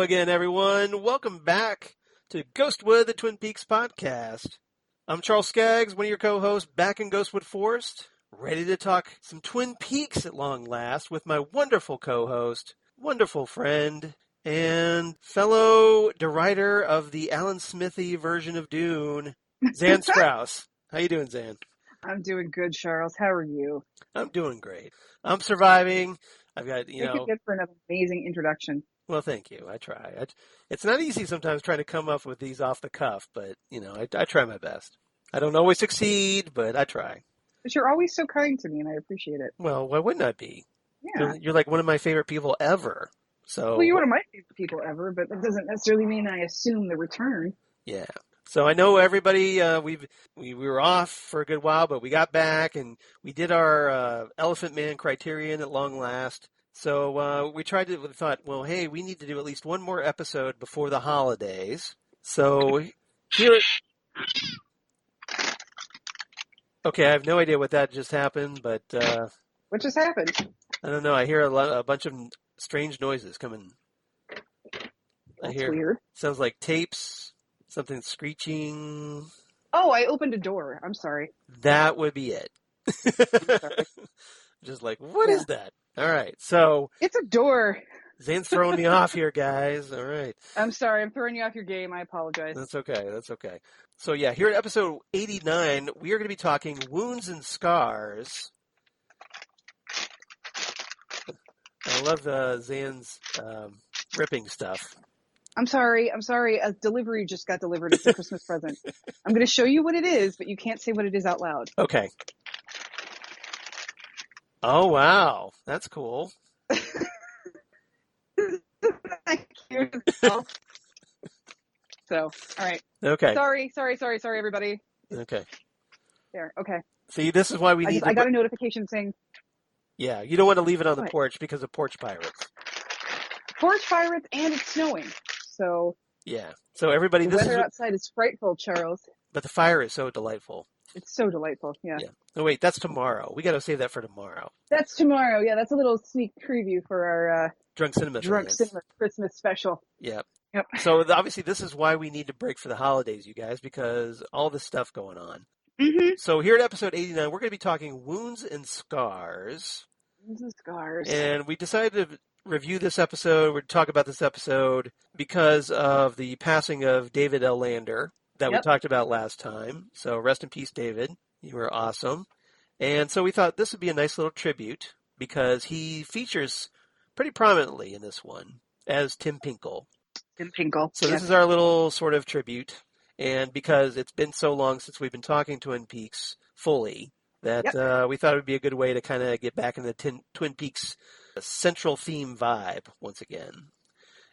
again, everyone. Welcome back to Ghostwood, the Twin Peaks podcast. I'm Charles Skaggs, one of your co-hosts, back in Ghostwood Forest, ready to talk some Twin Peaks at long last with my wonderful co-host, wonderful friend, and fellow derider of the Alan Smithy version of Dune, Xan Sprouse. How you doing, Zan? I'm doing good, Charles. How are you? I'm doing great. I'm surviving. I've got, Thank you again for an amazing introduction. Well, thank you. I try. It's not easy sometimes trying to come up with these off the cuff, but, I try my best. I don't always succeed, but I try. But you're always so kind to me, and I appreciate it. Well, why wouldn't I be? Yeah. You're like one of my favorite people ever. So. Well, you're one of my favorite people ever, but that doesn't necessarily mean I assume the return. Yeah. So I know everybody, we were off for a good while, but we got back, and we did our Elephant Man criterion at long last. So we thought, well, hey, we need to do at least one more episode before the holidays. So here... Okay, I have no idea what that just happened, but... What just happened? I don't know. I hear a bunch of strange noises coming. That's weird. Sounds like tapes, something screeching. Oh, I opened a door. I'm sorry. That would be it. I'm sorry. Just like, what is that? All right, so... It's a door. Zane's throwing me off here, guys. All right. I'm sorry. I'm throwing you off your game. I apologize. That's okay. So, yeah, here at episode 89, we are going to be talking Wounds and Scars. I love Zane's ripping stuff. I'm sorry. A delivery just got delivered. It's a Christmas present. I'm going to show you what it is, but you can't say what it is out loud. Okay. Oh, wow. That's cool. Thank you. So, all right. Okay. Sorry, everybody. Okay. There, okay. See, this is why we need I got a notification saying... Yeah, you don't want to leave it on the porch because of porch pirates. Porch pirates, and it's snowing. So... Yeah. So everybody... The weather outside is frightful, Charles. But the fire is so delightful. It's so delightful, yeah. Oh, wait, that's tomorrow. We got to save that for tomorrow. That's tomorrow, yeah. That's a little sneak preview for our... Drunk Cinema Christmas special. Yep. Yep. So obviously this is why we need to break for the holidays, you guys, because all this stuff going on. Mm-hmm. So here at episode 89, we're going to be talking Wounds and Scars. Wounds and Scars. And we decided to review this episode. We're to talk about this episode because of the passing of David L. Lander that we talked about last time. So rest in peace, David. You were awesome. And so we thought this would be a nice little tribute because he features pretty prominently in this one as Tim Pinkle. Tim Pinkle. So this is our little sort of tribute. And because it's been so long since we've been talking Twin Peaks fully, that we thought it would be a good way to kind of get back into the Twin Peaks central theme vibe once again.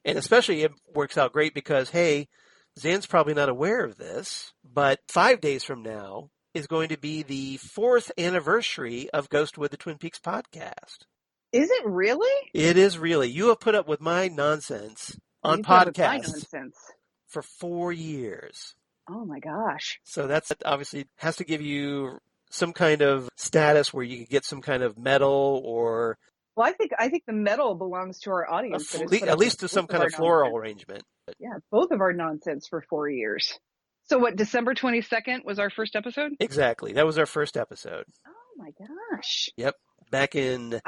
And especially it works out great because, hey, Zan's probably not aware of this, but 5 days from now is going to be the 4th anniversary of Ghostwood, the Twin Peaks podcast. Is it really? It is really. You have put up with my nonsense on podcasts for 4 years. Oh my gosh. So that's obviously has to give you some kind of status where you can get some kind of medal or... Well, I think the medal belongs to our audience. At least to some kind of floral arrangement. Yeah, both of our nonsense for 4 years. So what, December 22nd was our first episode? Exactly. That was our first episode. Oh my gosh. Yep. Back in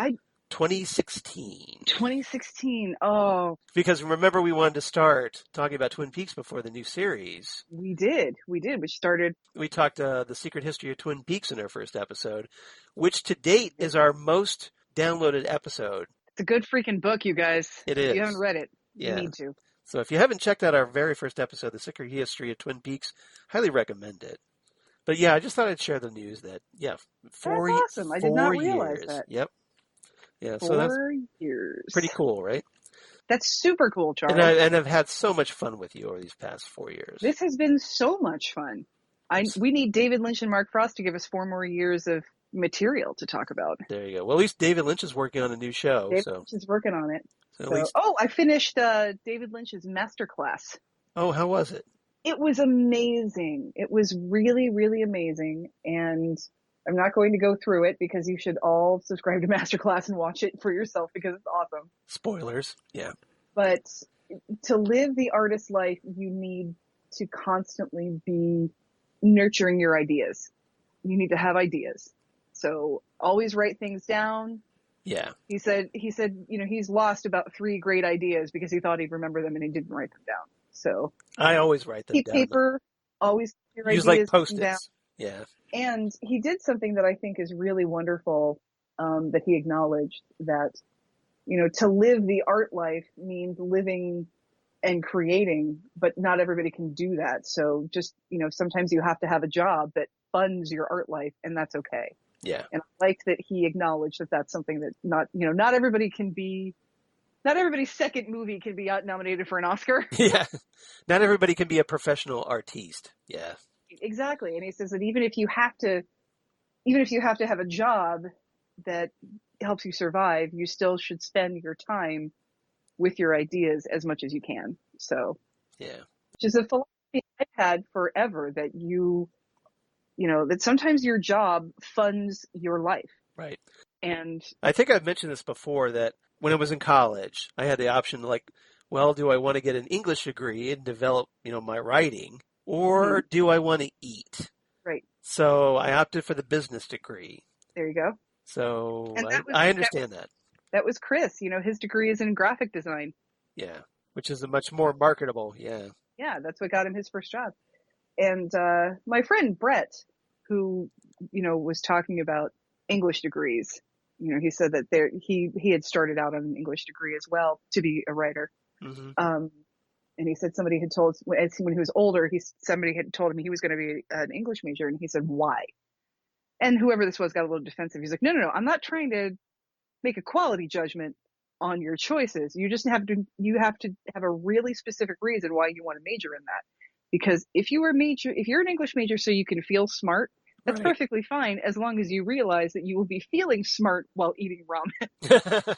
2016. 2016. Oh. Because remember we wanted to start talking about Twin Peaks before the new series. We did. We started. We talked The Secret History of Twin Peaks in our first episode, which to date is our most downloaded episode. It's a good freaking book, you guys. It is. If you haven't read it, you need to. So if you haven't checked out our very first episode, The Secret History of Twin Peaks, highly recommend it. But yeah, I just thought I'd share the news that, That's awesome. I did not realize that. Yep. Yeah, 4 that's years. Pretty cool, right? That's super cool, Charles. And I've had so much fun with you over these past 4 years. This has been so much fun. We need David Lynch and Mark Frost to give us 4 more years of material to talk about. There you go. Well, at least David Lynch is working on a new show. David Lynch is working on it. I finished David Lynch's masterclass. Oh, how was it? It was amazing. It was really, really amazing. And I'm not going to go through it because you should all subscribe to Masterclass and watch it for yourself because it's awesome. Spoilers. Yeah. But to live the artist life, you need to constantly be nurturing your ideas. You need to have ideas. So always write things down. Yeah. He said, he's lost about 3 great ideas because he thought he'd remember them and he didn't write them down. So I always write them keep down. paper, always keep your Use ideas like down. Post-its. Yeah. And he did something that I think is really wonderful, that he acknowledged that, to live the art life means living and creating, but not everybody can do that. So just, sometimes you have to have a job that funds your art life, and that's okay. Yeah. And I liked that he acknowledged that that's something that not everybody's second movie can be nominated for an Oscar. Yeah. Not everybody can be a professional artiste. Yeah. Exactly. And he says that even if you have to have a job that helps you survive, you still should spend your time with your ideas as much as you can. So, yeah, which is a philosophy I've had forever, that that sometimes your job funds your life. Right. And I think I've mentioned this before, that when I was in college, I had the option do I want to get an English degree and develop, my writing, or do I want to eat? Right. So I opted for the business degree. There you go. So I understand that. That was Chris. His degree is in graphic design. Yeah, which is a much more marketable. Yeah. Yeah, that's what got him his first job. And my friend Brett, who was talking about English degrees, he said that he had started out on an English degree as well to be a writer. Mm-hmm. And he said somebody had told, when he was older, somebody had told him he was going to be an English major, and he said, why? And whoever this was got a little defensive. He's like, no, I'm not trying to make a quality judgment on your choices. You just have to have a really specific reason why you want to major in that. Because if you're an English major so you can feel smart, that's right. perfectly fine, as long as you realize that you will be feeling smart while eating ramen.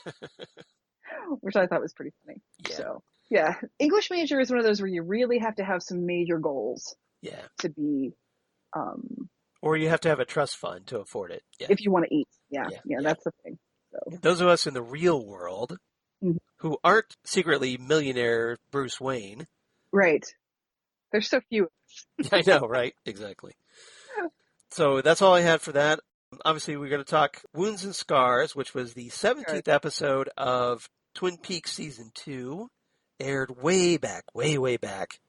Which I thought was pretty funny. Yeah. So, yeah, English major is one of those where you really have to have some major goals. Yeah. To be, or you have to have a trust fund to afford it. Yeah. If you want to eat. Yeah, that's the thing. So. Those of us in the real world who aren't secretly millionaire Bruce Wayne. Right. There's so few. I know, right? Exactly. So that's all I had for that. Obviously, we're going to talk Wounds and Scars, which was the 17th episode of Twin Peaks Season 2, aired way back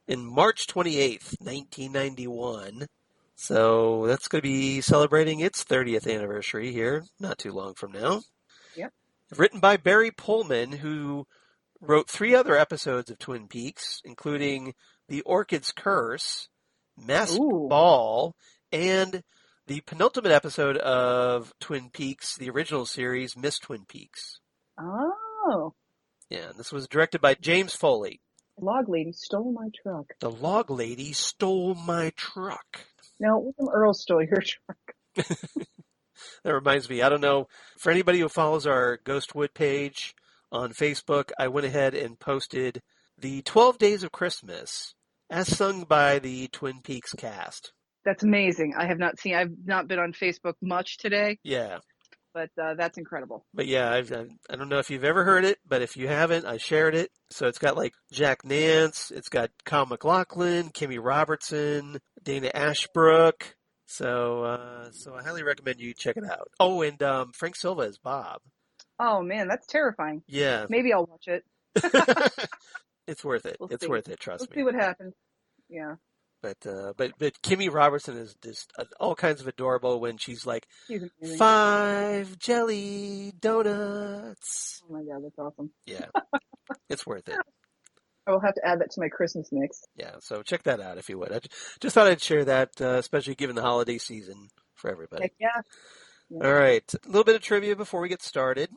in March 28th, 1991. So that's going to be celebrating its 30th anniversary here, not too long from now. Yep. Written by Barry Pullman, who wrote 3 other episodes of Twin Peaks, including The Orchid's Curse, Masked Ball, and the penultimate episode of Twin Peaks, the original series, Miss Twin Peaks. Oh. Yeah, and this was directed by James Foley. The log lady stole my truck. The log lady stole my truck. No, William Earl stole your truck. That reminds me, I don't know, for anybody who follows our Ghostwood page on Facebook, I went ahead and posted the 12 Days of Christmas as sung by the Twin Peaks cast. That's amazing. I've not been on Facebook much today. Yeah. But that's incredible. But yeah, I don't know if you've ever heard it, but if you haven't, I shared it. So it's got like Jack Nance, it's got Kyle MacLachlan, Kimmy Robertson, Dana Ashbrook. So I highly recommend you check it out. Oh, and Frank Silva is Bob. Oh man, that's terrifying. Yeah. Maybe I'll watch it. It's worth it. It's worth it. Trust me. We'll see what happens. Yeah. But Kimmy Robertson is just all kinds of adorable when she's like, 5 jelly donuts. Oh my God, that's awesome. Yeah, it's worth it. I will have to add that to my Christmas mix. Yeah, so check that out if you would. I just thought I'd share that, especially given the holiday season for everybody. Heck yeah. All right, a little bit of trivia before we get started.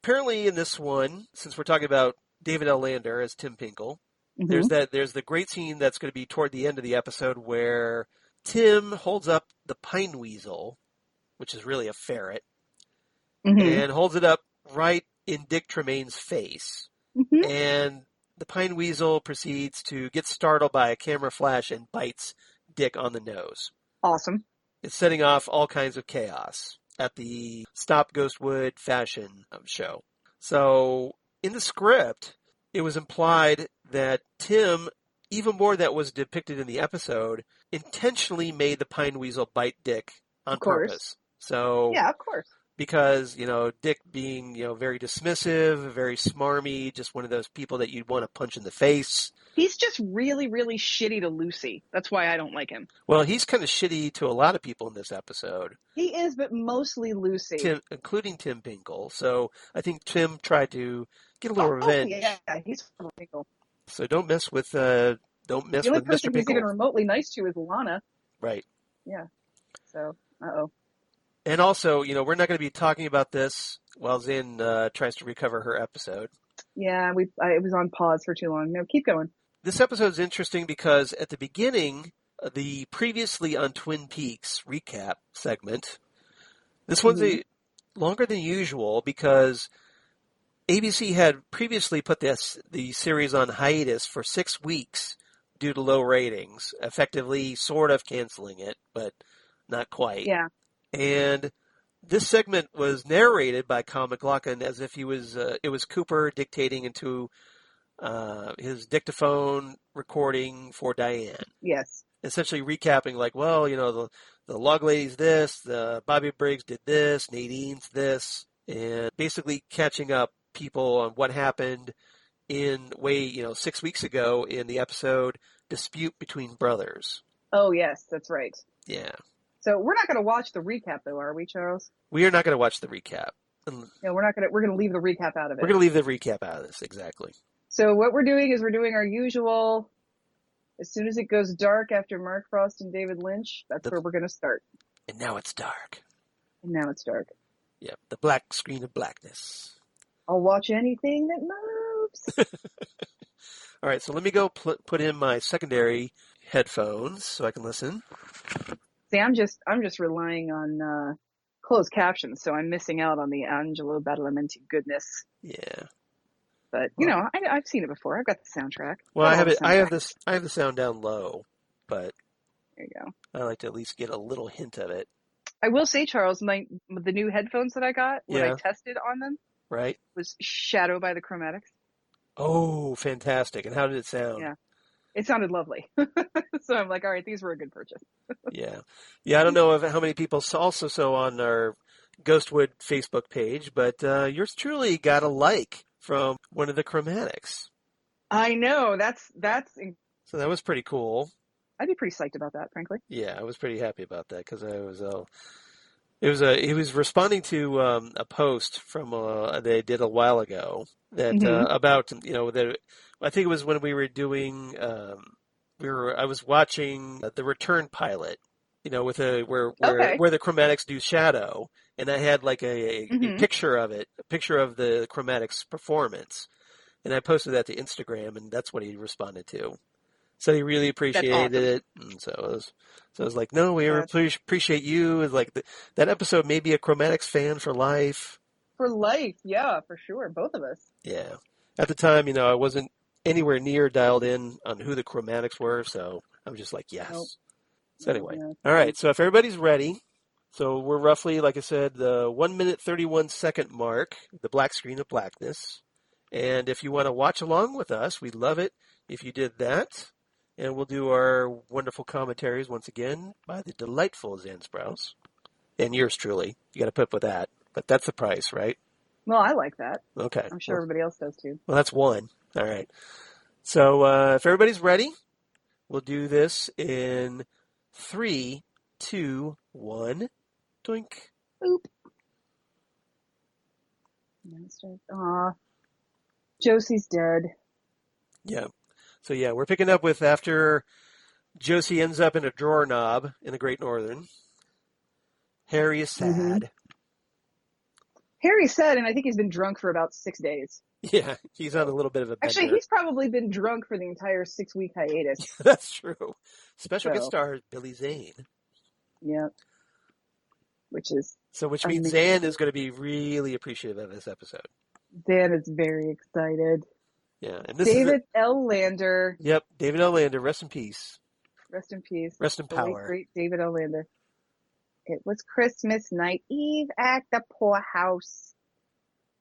Apparently in this one, since we're talking about David L. Lander as Tim Pinkle, there's the great scene that's going to be toward the end of the episode where Tim holds up the pine weasel, which is really a ferret, and holds it up right in Dick Tremayne's face. And the pine weasel proceeds to get startled by a camera flash and bites Dick on the nose. Awesome. It's setting off all kinds of chaos at the Stop Ghostwood fashion show. So in the script, it was implied that Tim, even more that was depicted in the episode, intentionally made the pine weasel bite Dick on purpose. So, yeah, of course. Because, Dick being, very dismissive, very smarmy, just one of those people that you'd want to punch in the face. He's just really, really shitty to Lucy. That's why I don't like him. Well, he's kind of shitty to a lot of people in this episode. He is, but mostly Lucy. Including Tim Pinkle. So I think Tim tried to get a little revenge. Yeah, he's Pinkle. So don't mess with Mr. The only person he's Pinkle. even remotely nice to is Lana. Right. Yeah. So, uh-oh. And also, we're not going to be talking about this while Zane tries to recover her episode. Yeah, it was on pause for too long. No, keep going. This episode is interesting because at the beginning, the previously on Twin Peaks recap segment, this one's longer than usual because ABC had previously put the series on hiatus for 6 weeks due to low ratings, effectively sort of canceling it, but not quite. Yeah. And this segment was narrated by Kyle MacLachlan as if it was Cooper dictating into his dictaphone recording for Diane. Yes. Essentially recapping the log lady's this, the Bobby Briggs did this, Nadine's this, and basically catching up people on what happened in 6 weeks ago in the episode Dispute Between Brothers. Oh, yes, that's right. Yeah. So we're not going to watch the recap, though, are we, Charles? We are not going to watch the recap. No, we're going to leave the recap out of it. We're going to leave the recap out of this, exactly. So what we're doing is we're doing our usual, as soon as it goes dark after Mark Frost and David Lynch, that's where we're going to start. And now it's dark. Yep, the black screen of blackness. I'll watch anything that moves. All right, so let me go put in my secondary headphones so I can listen. See, I'm just relying on closed captions, so I'm missing out on the Angelo Badalamenti goodness. Yeah. But I've seen it before. I've got the soundtrack. Well, I have the sound down low, but there you go. I like to at least get a little hint of it. I will say, Charles, the new headphones that I got when I tested on them, right, was Shadow by the Chromatics. Oh, fantastic! And how did it sound? Yeah, it sounded lovely. So I'm like, all right, these were a good purchase. Yeah. I don't know how many people also saw on our Ghostwood Facebook page, but yours truly got a like from one of the Chromatics. I know. So that was pretty cool. I'd be pretty psyched about that, frankly. Yeah, I was pretty happy about that because he was responding to a post from they did a while ago that about that I think it was when we were doing I was watching the Return pilot, with where the Chromatics do Shadow, and I had like a picture of it, a picture of the Chromatics performance, and I posted that to Instagram, and that's what he responded to. So he really appreciated it, and so I was like, no, we appreciate you. It's like that episode made me a Chromatics fan for life. For life, yeah, for sure, both of us. Yeah, at the time, I wasn't anywhere near dialed in on who the Chromatics were, so I was just like, yes. Nope. So anyway, all right. So if everybody's ready, so we're roughly, like I said, the 1 minute 31 second mark, the black screen of blackness. And if you want to watch along with us, we'd love it if you did that. And we'll do our wonderful commentaries once again by the delightful Xan Sprouse. And yours truly. You got to put up with that. But that's the price, right? Well, I like that. Okay. I'm sure everybody else does too. Well, that's one. All right. So if everybody's ready, we'll do this in 3, 2, 1. Doink. Boop. Aw. Josie's dead. Yeah. So yeah, we're picking up with after Josie ends up in a drawer knob in the Great Northern. Harry is sad. Mm-hmm. Harry's sad, and I think he's been drunk for about 6 days. Yeah, he's on a little bit of a bender. Actually, he's probably been drunk for the entire 6-week hiatus. That's true. Special guest star Billy Zane. Yeah. Which means Zane is going to be really appreciative of this episode. Zane is very excited. Yeah, and this David L. Lander. Yep, David L. Lander. Rest in peace. Rest in peace. Rest in power. Great David L. Lander. It was Christmas night, Eve at the poorhouse.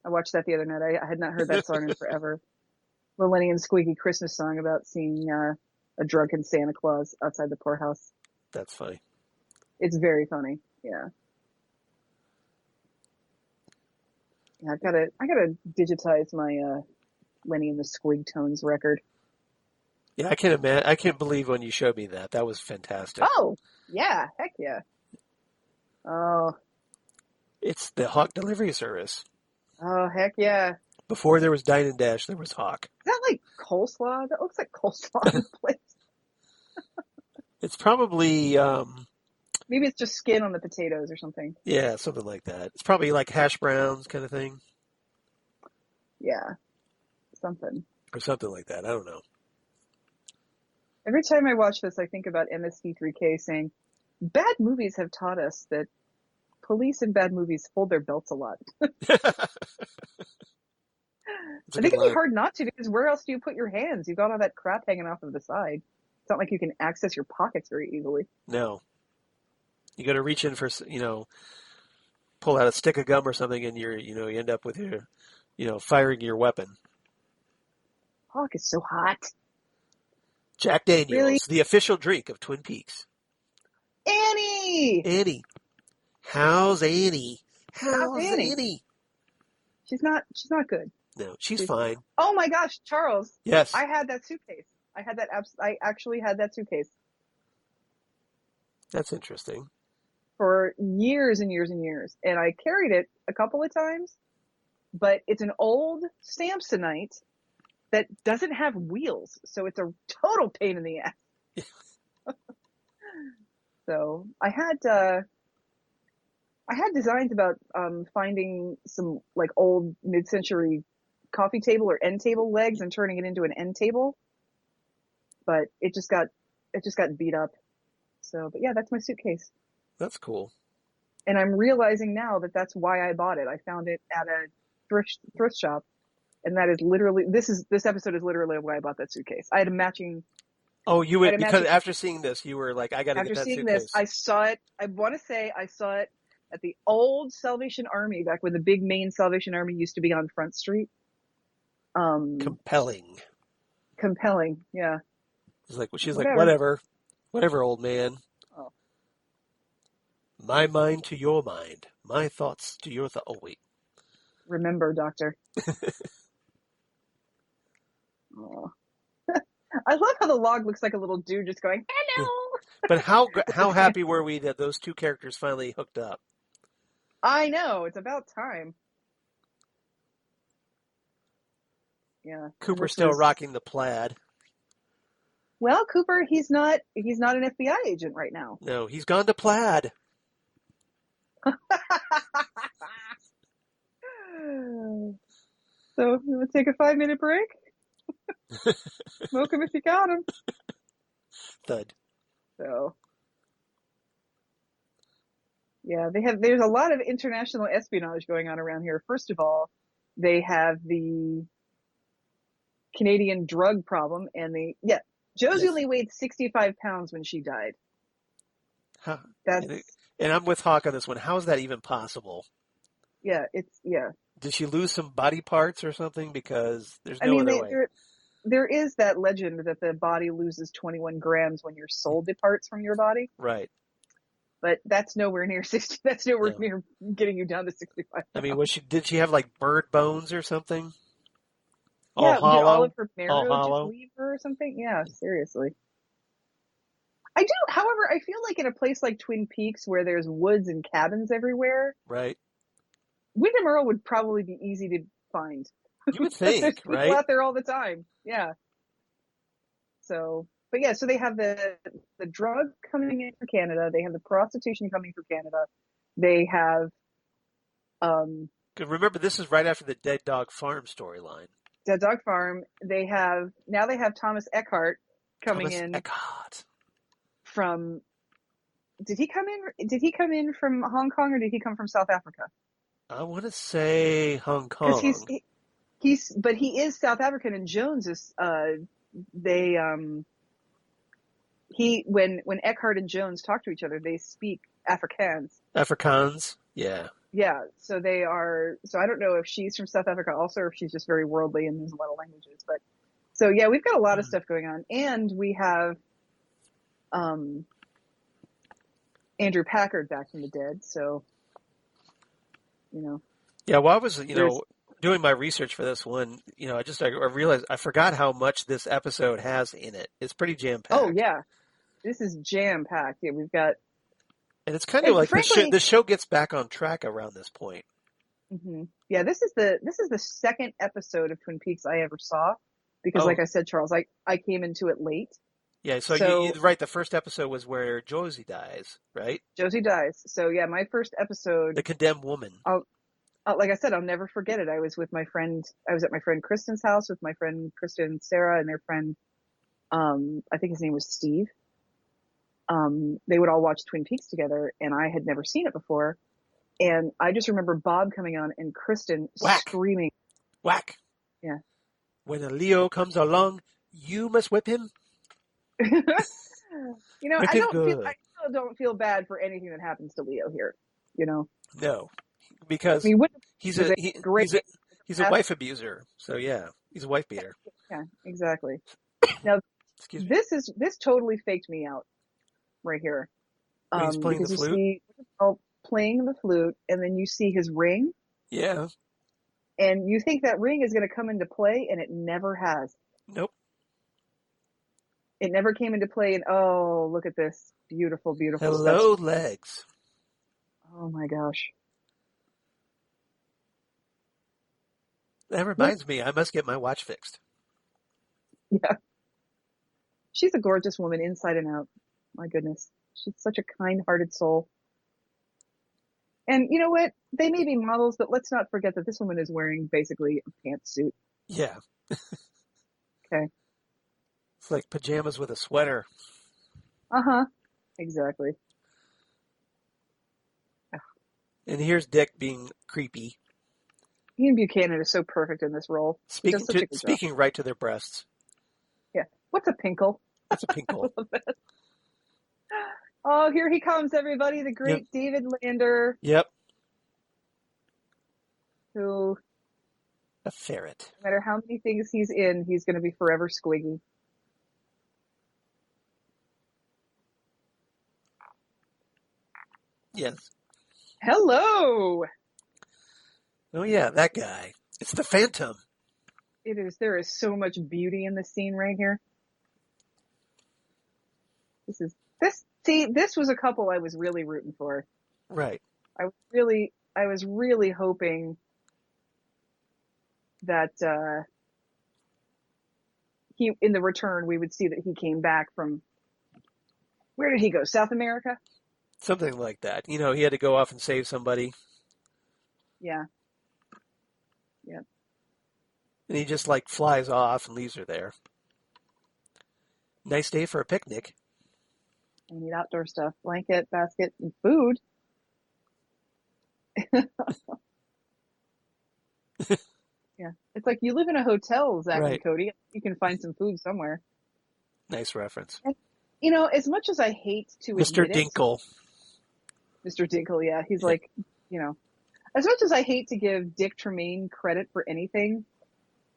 I watched that the other night. I had not heard that song in forever. Lenny and Squeaky Christmas song about seeing a drunken Santa Claus outside the poorhouse. That's funny. It's very funny. Yeah. Yeah, I gotta digitize my Lenny and the Squig Tones record. Yeah, I can't imagine. I can't believe when you showed me that. That was fantastic. Oh, yeah, heck yeah. Oh, It's the Hawk delivery service. oh, heck yeah. Before there was Dine and Dash, there was Hawk. Is that like coleslaw? That looks like coleslaw on the plate. It's probably, Maybe it's just skin on the potatoes or something. yeah, something like that. It's probably like hash browns kind of thing. Yeah, something. Or something like that. I don't know. Every time I watch this, I think about MST3K saying, bad movies have taught us that police in bad movies hold their belts a lot. It's a I think good it'd be line. hard not to, because where else do you put your hands? You've got all that crap hanging off of the side. It's not like you can access your pockets very easily. No. You got to reach in for, pull out a stick of gum or something and you end up with your, firing your weapon. Hawk is so hot. Jack Daniels, Really? the official drink of Twin Peaks. Annie! Annie. How's Annie? How's Annie? She's not good. No, she's fine. Oh my gosh, Charles. Yes. I had that suitcase. I actually had that suitcase That's interesting. for years and years and years. And I carried it a couple of times, but it's an old Samsonite that doesn't have wheels. So it's a total pain in the ass. So I had designs about finding some like old mid-century coffee table or end table legs and turning it into an end table, but it just got beat up. So, but yeah, that's my suitcase. That's cool. And I'm realizing now that that's why I bought it. I found it at a thrift shop, and that is literally this episode is literally why I bought that suitcase. I had a matching. Oh, you would, because after seeing this, you were like, I got to get that suitcase. After seeing this, I saw it. I want to say I saw it at the old Salvation Army, back when the big main Salvation Army used to be on Front Street. Compelling. Yeah. She's like, whatever, old man. Oh. My mind to your mind, my thoughts to your thoughts. Oh wait. Remember, Doctor. Oh. I love how the log looks like a little dude just going, hello. But how happy were we that those two characters finally hooked up? I know, it's about time. Yeah. Cooper's still rocking the plaid. Well, Cooper, he's not an FBI agent right now. No, he's gone to plaid. So, you want to take a 5-minute break? Smoke him if you got him. Thud. So, yeah, there's a lot of international espionage going on around here. First of all, they have the Canadian drug problem, and Josie only weighed 65 pounds when she died. Huh. And I'm with Hawk on this one. How is that even possible? Yeah, Did she lose some body parts or something? Because there's no other way. There is that legend that the body loses 21 grams when your soul departs from your body. Right. But that's nowhere near 60. That's nowhere near getting you down to 65 pounds. I mean, did she have like bird bones or something? Yeah, all hollow? did all of her marrow just leave her or something? Yeah, seriously. I do, however, I feel like in a place like Twin Peaks where there's woods and cabins everywhere, right? Windham Earle would probably be easy to find. You would think, there's people right? out there all the time. Yeah. So, but yeah, so they have the drug coming in for Canada. They have the prostitution coming for Canada. They have, remember, this is right after the Dead Dog Farm storyline. Dead Dog Farm. They have Thomas Eckhart coming in. Eckhart. From, did he come in from Hong Kong, or did he come from South Africa? I want to say Hong Kong. Because he is South African, and Jones is, when Eckhart and Jones talk to each other, they speak Afrikaans. Afrikaans? Yeah. Yeah, so I don't know if she's from South Africa also, or if she's just very worldly and knows a lot of languages, but So yeah, we've got a lot of stuff going on, and we have Andrew Packard back from the dead. So, Yeah, well, I was, doing my research for this one, I realized I forgot how much this episode has in it. It's pretty jam-packed. Oh, yeah. This is jam-packed. Yeah, we've got... And it's kind of like frankly, the show gets back on track around this point. Mm-hmm. Yeah, this is the second episode of Twin Peaks I ever saw, because like I said, Charles, I came into it late. Yeah, so you're right. The first episode was where Josie dies, right? Josie dies. So yeah, my first episode, the condemned woman. Like I said, I'll never forget it. I was at my friend Kristen's house with my friend Kristen and Sarah and their friend, I think his name was Steve. They would all watch Twin Peaks together, and I had never seen it before. And I just remember Bob coming on and Kristen screaming. Whack. Yeah. When a Leo comes along, you must whip him. I still don't feel bad for anything that happens to Leo here. No, because he's a wife abuser. So yeah, he's a wife beater. Yeah, exactly. Now, this totally faked me out right here. He's playing the flute. Playing the flute, and then you see his ring. Yeah. And you think that ring is going to come into play, and it never has. Nope. It never came into play, and oh, look at this beautiful, beautiful Hello, legs. Oh my gosh. That reminds me, I must get my watch fixed. Yeah. She's a gorgeous woman inside and out. My goodness. She's such a kind-hearted soul. And you know what? They may be models, but let's not forget that this woman is wearing basically a pantsuit. Yeah. Okay. It's like pajamas with a sweater. Uh-huh. Exactly. And here's Dick being creepy. Ian Buchanan is so perfect in this role. Speaking right to their breasts. Yeah. What's a pinkle? What's a pinkle? I love that. Oh, here he comes, everybody. The great David Lander. Yep. Who... A ferret. No matter how many things he's in, he's going to be forever Squiggy. Yes. Hello! Oh yeah, that guy. It's the Phantom. It is. There is so much beauty in this scene right here. This was a couple I was really rooting for. Right. I was really hoping that in the return we would see that he came back from, where did he go? South America? Something like that. He had to go off and save somebody. Yeah. Yeah. And he just flies off and leaves her there. Nice day for a picnic. I need outdoor stuff. Blanket, basket, and food. Yeah. It's like you live in a hotel, Zach and Cody. You can find some food somewhere. Nice reference. And, as much as I hate to Mr. Dinkle. Mr. Dinkle, yeah. He's as much as I hate to give Dick Tremayne credit for anything,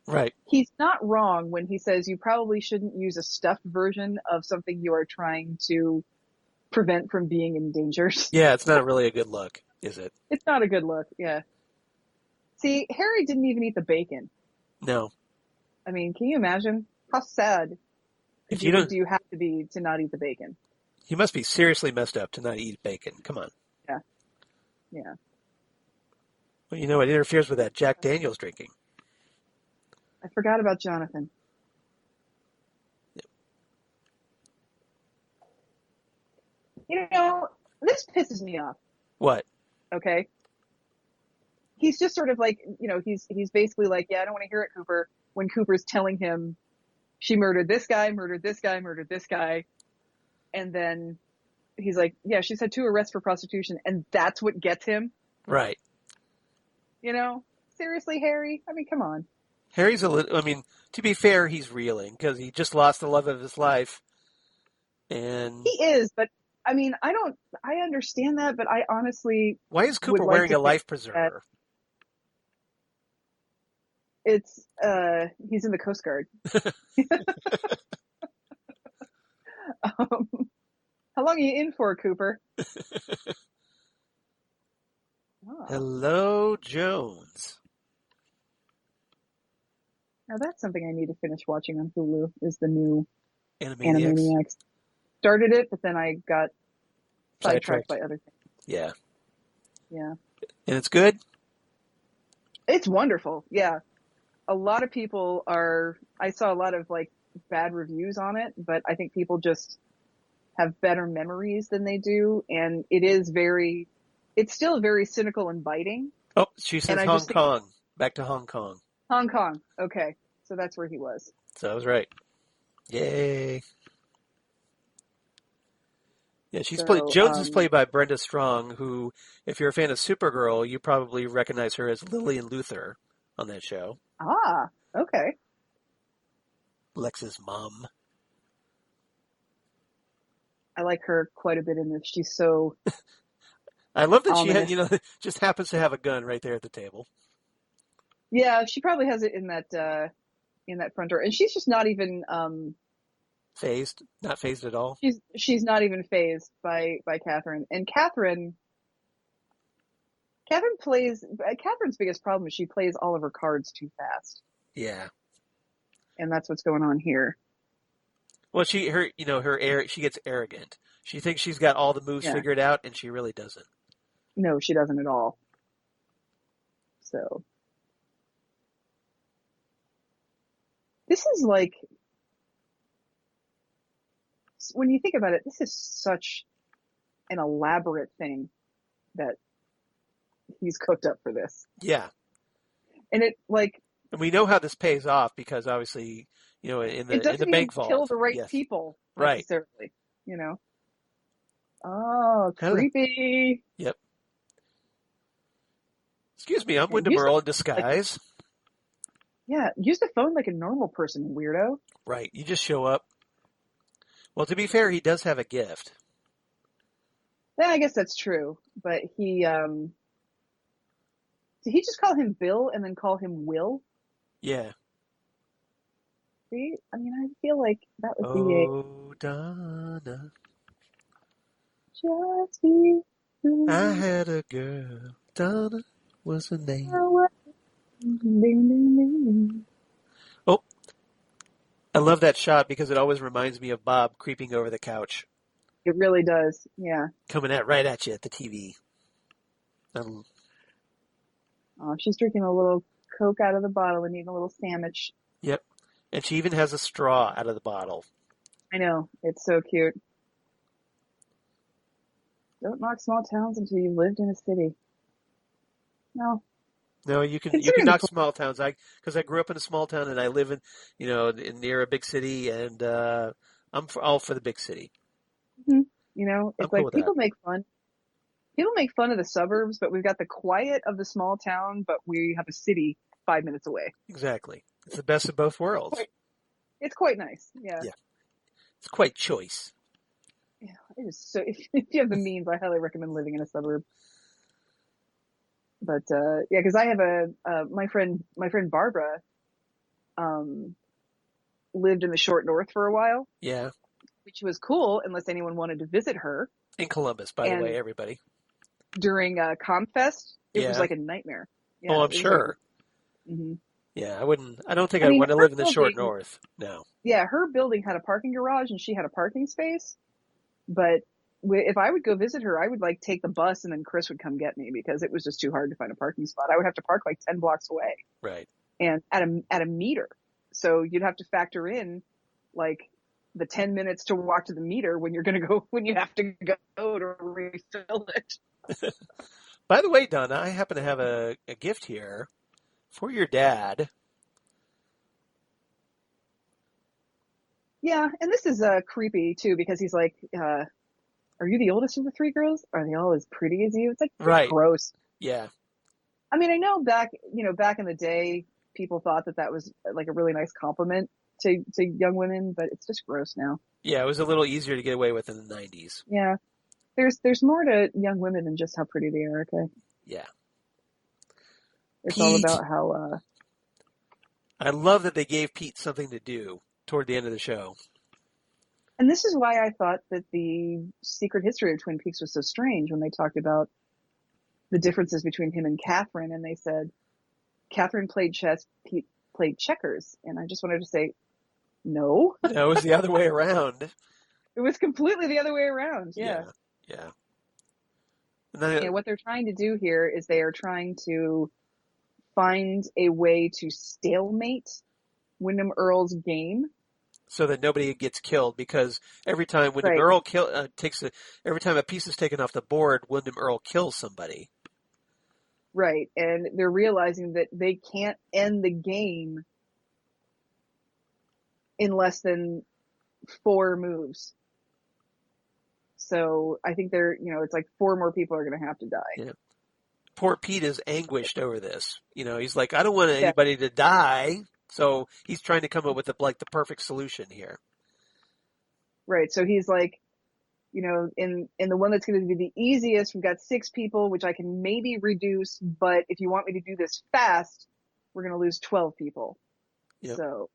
right? He's not wrong when he says you probably shouldn't use a stuffed version of something you are trying to prevent from being endangered. Yeah, it's not really a good look, is it? It's not a good look, yeah. See, Harry didn't even eat the bacon. No. I mean, can you imagine how sad do you have to be to not eat the bacon? He must be seriously messed up to not eat bacon. Come on. Yeah. Yeah. Well, it interferes with that Jack Daniels drinking. I forgot about Jonathan. Yep. This pisses me off. What? Okay. He's just sort of he's basically yeah, I don't want to hear it, Cooper, when Cooper's telling him she murdered this guy, murdered this guy, murdered this guy. And then he's like, yeah, she's had 2 arrests for prostitution, and that's what gets him. Right. Seriously, Harry? I mean, come on. Harry's to be fair, he's reeling because he just lost the love of his life. And he is, but I mean, I understand that, but I honestly... Why is Cooper wearing a life preserver? It's he's in the Coast Guard. How long are you in for, Cooper? Oh, Hello, Jones. now that's something I need to finish watching on Hulu. Is the new Animaniacs. Animaniacs. Started it, but then I got sidetracked Sidetracked. by other things. Yeah. Yeah, And it's good? it's wonderful. Yeah, a lot of people are. I saw a lot of like bad reviews on it, but I think people just have better memories than they do, and it's still very cynical and biting. Oh, she And says I Hong just think Kong. Back to Hong Kong. Hong Kong. Okay, so that's where he was. So I was right. Yay. Yeah, So, Jones is played by Brenda Strong, who, if you're a fan of Supergirl, you probably recognize her as Lillian Luthor on that show. okay. Lex's mom. I like her quite a bit in this. She's so I love that ominous. she just happens to have a gun right there at the table. Yeah, she probably has it in that front door, and she's just not even Phased? Not phased at all? she's not even phased by Catherine. And Catherine plays Catherine's biggest problem is she plays all of her cards too fast, Yeah. and that's what's going on here. Well, she gets arrogant. She thinks she's got all the moves Yeah. figured out, and she really doesn't. No, she doesn't at all. So this is like, when you think about it, this is such an elaborate thing that he's cooked up for this. Yeah. And it like, And we know how this pays off because obviously, in it doesn't the even bank vault. kill the right Yes. people Right. necessarily, you know. Oh, Hello. creepy. Yep. Excuse me, I'm Yeah, Wyndham Earl in disguise. Yeah, use the phone like a normal person, weirdo. Right. You just show up. Well, to be fair, he does have a gift. Yeah, I guess that's true. But did he just call him Bill and then call him Will? Yeah. See, I mean, I feel like that would be Oh, Donna, just be you. I had a girl. Donna was her name. Ding, ding, ding. Oh, I love that shot because it always reminds me of Bob creeping over the couch, It really does. Yeah. coming right at you at the TV. Oh, she's drinking a little Coke out of the bottle and eating a little sandwich. Yep. And she even has a straw out of the bottle. I know. It's so cute. Don't knock small towns until you've lived in a city. No. No, you can Considering knock small towns. Because I grew up in a small town and I live near a big city, and I'm all for the big city. it's I'm like cool with people that. make fun. People make fun of the suburbs, but we've got the quiet of the small town, but we have a city 5 minutes away. Exactly. It's the best of both worlds. It's quite nice. Yeah. Yeah. It's quite choice. Yeah. It is so. If you have the means, I highly recommend living in a suburb. But yeah, because I have my friend Barbara, lived in the short north for a while, Yeah. which was cool unless anyone wanted to visit her. In Columbus, by the And way, everybody. during Comfest, it was Yeah. like a nightmare. Yeah, Oh, I'm it was sure. Mhm. Yeah, I don't think I I'd mean, want to her live in the short building- north. No. Yeah, her building had a parking garage and she had a parking space. But if I would go visit her, I would like take the bus and then Chris would come get me because it was just too hard to find a parking spot. I would have to park like 10 blocks away Right. and at a meter. So you'd have to factor in like the 10 minutes to walk to the meter when you have to go to refill it. By the way, Donna, I happen to have a gift here for your dad. Yeah, and this is creepy too because he's like, "Are you the oldest of the three girls? Are they all as pretty as you?" It's like Right. gross. Yeah. I mean, I know back in the day, people thought that was like a really nice compliment to young women, but it's just gross now. Yeah, it was a little easier to get away with in the 90s. Yeah, there's more to young women than just how pretty they are. Okay. Yeah. It's Pete. all about how I love that they gave Pete something to do toward the end of the show. And this is why I thought that the secret history of Twin Peaks was so strange when they talked about the differences between him and Catherine, and they said Catherine played chess, Pete played checkers. And I just wanted to say, no. No, it was the other way around. It was completely the other way around. Yeah. Yeah. And what they're trying to do here is they are trying to find a way to stalemate Wyndham Earl's game. So that nobody gets killed, because every time Wyndham Earl every time a piece is taken off the board, Wyndham Earl kills somebody. Right. And they're realizing that they can't end the game in less than 4 moves. So I think it's like 4 more people are going to have to die. Yeah. Poor Pete is anguished over this. He's like, I don't want anybody to die. So he's trying to come up with the perfect solution here. Right. So he's like, in the one that's going to be the easiest, we've got 6 people, which I can maybe reduce, but if you want me to do this fast, we're going to lose 12 people. Yep. So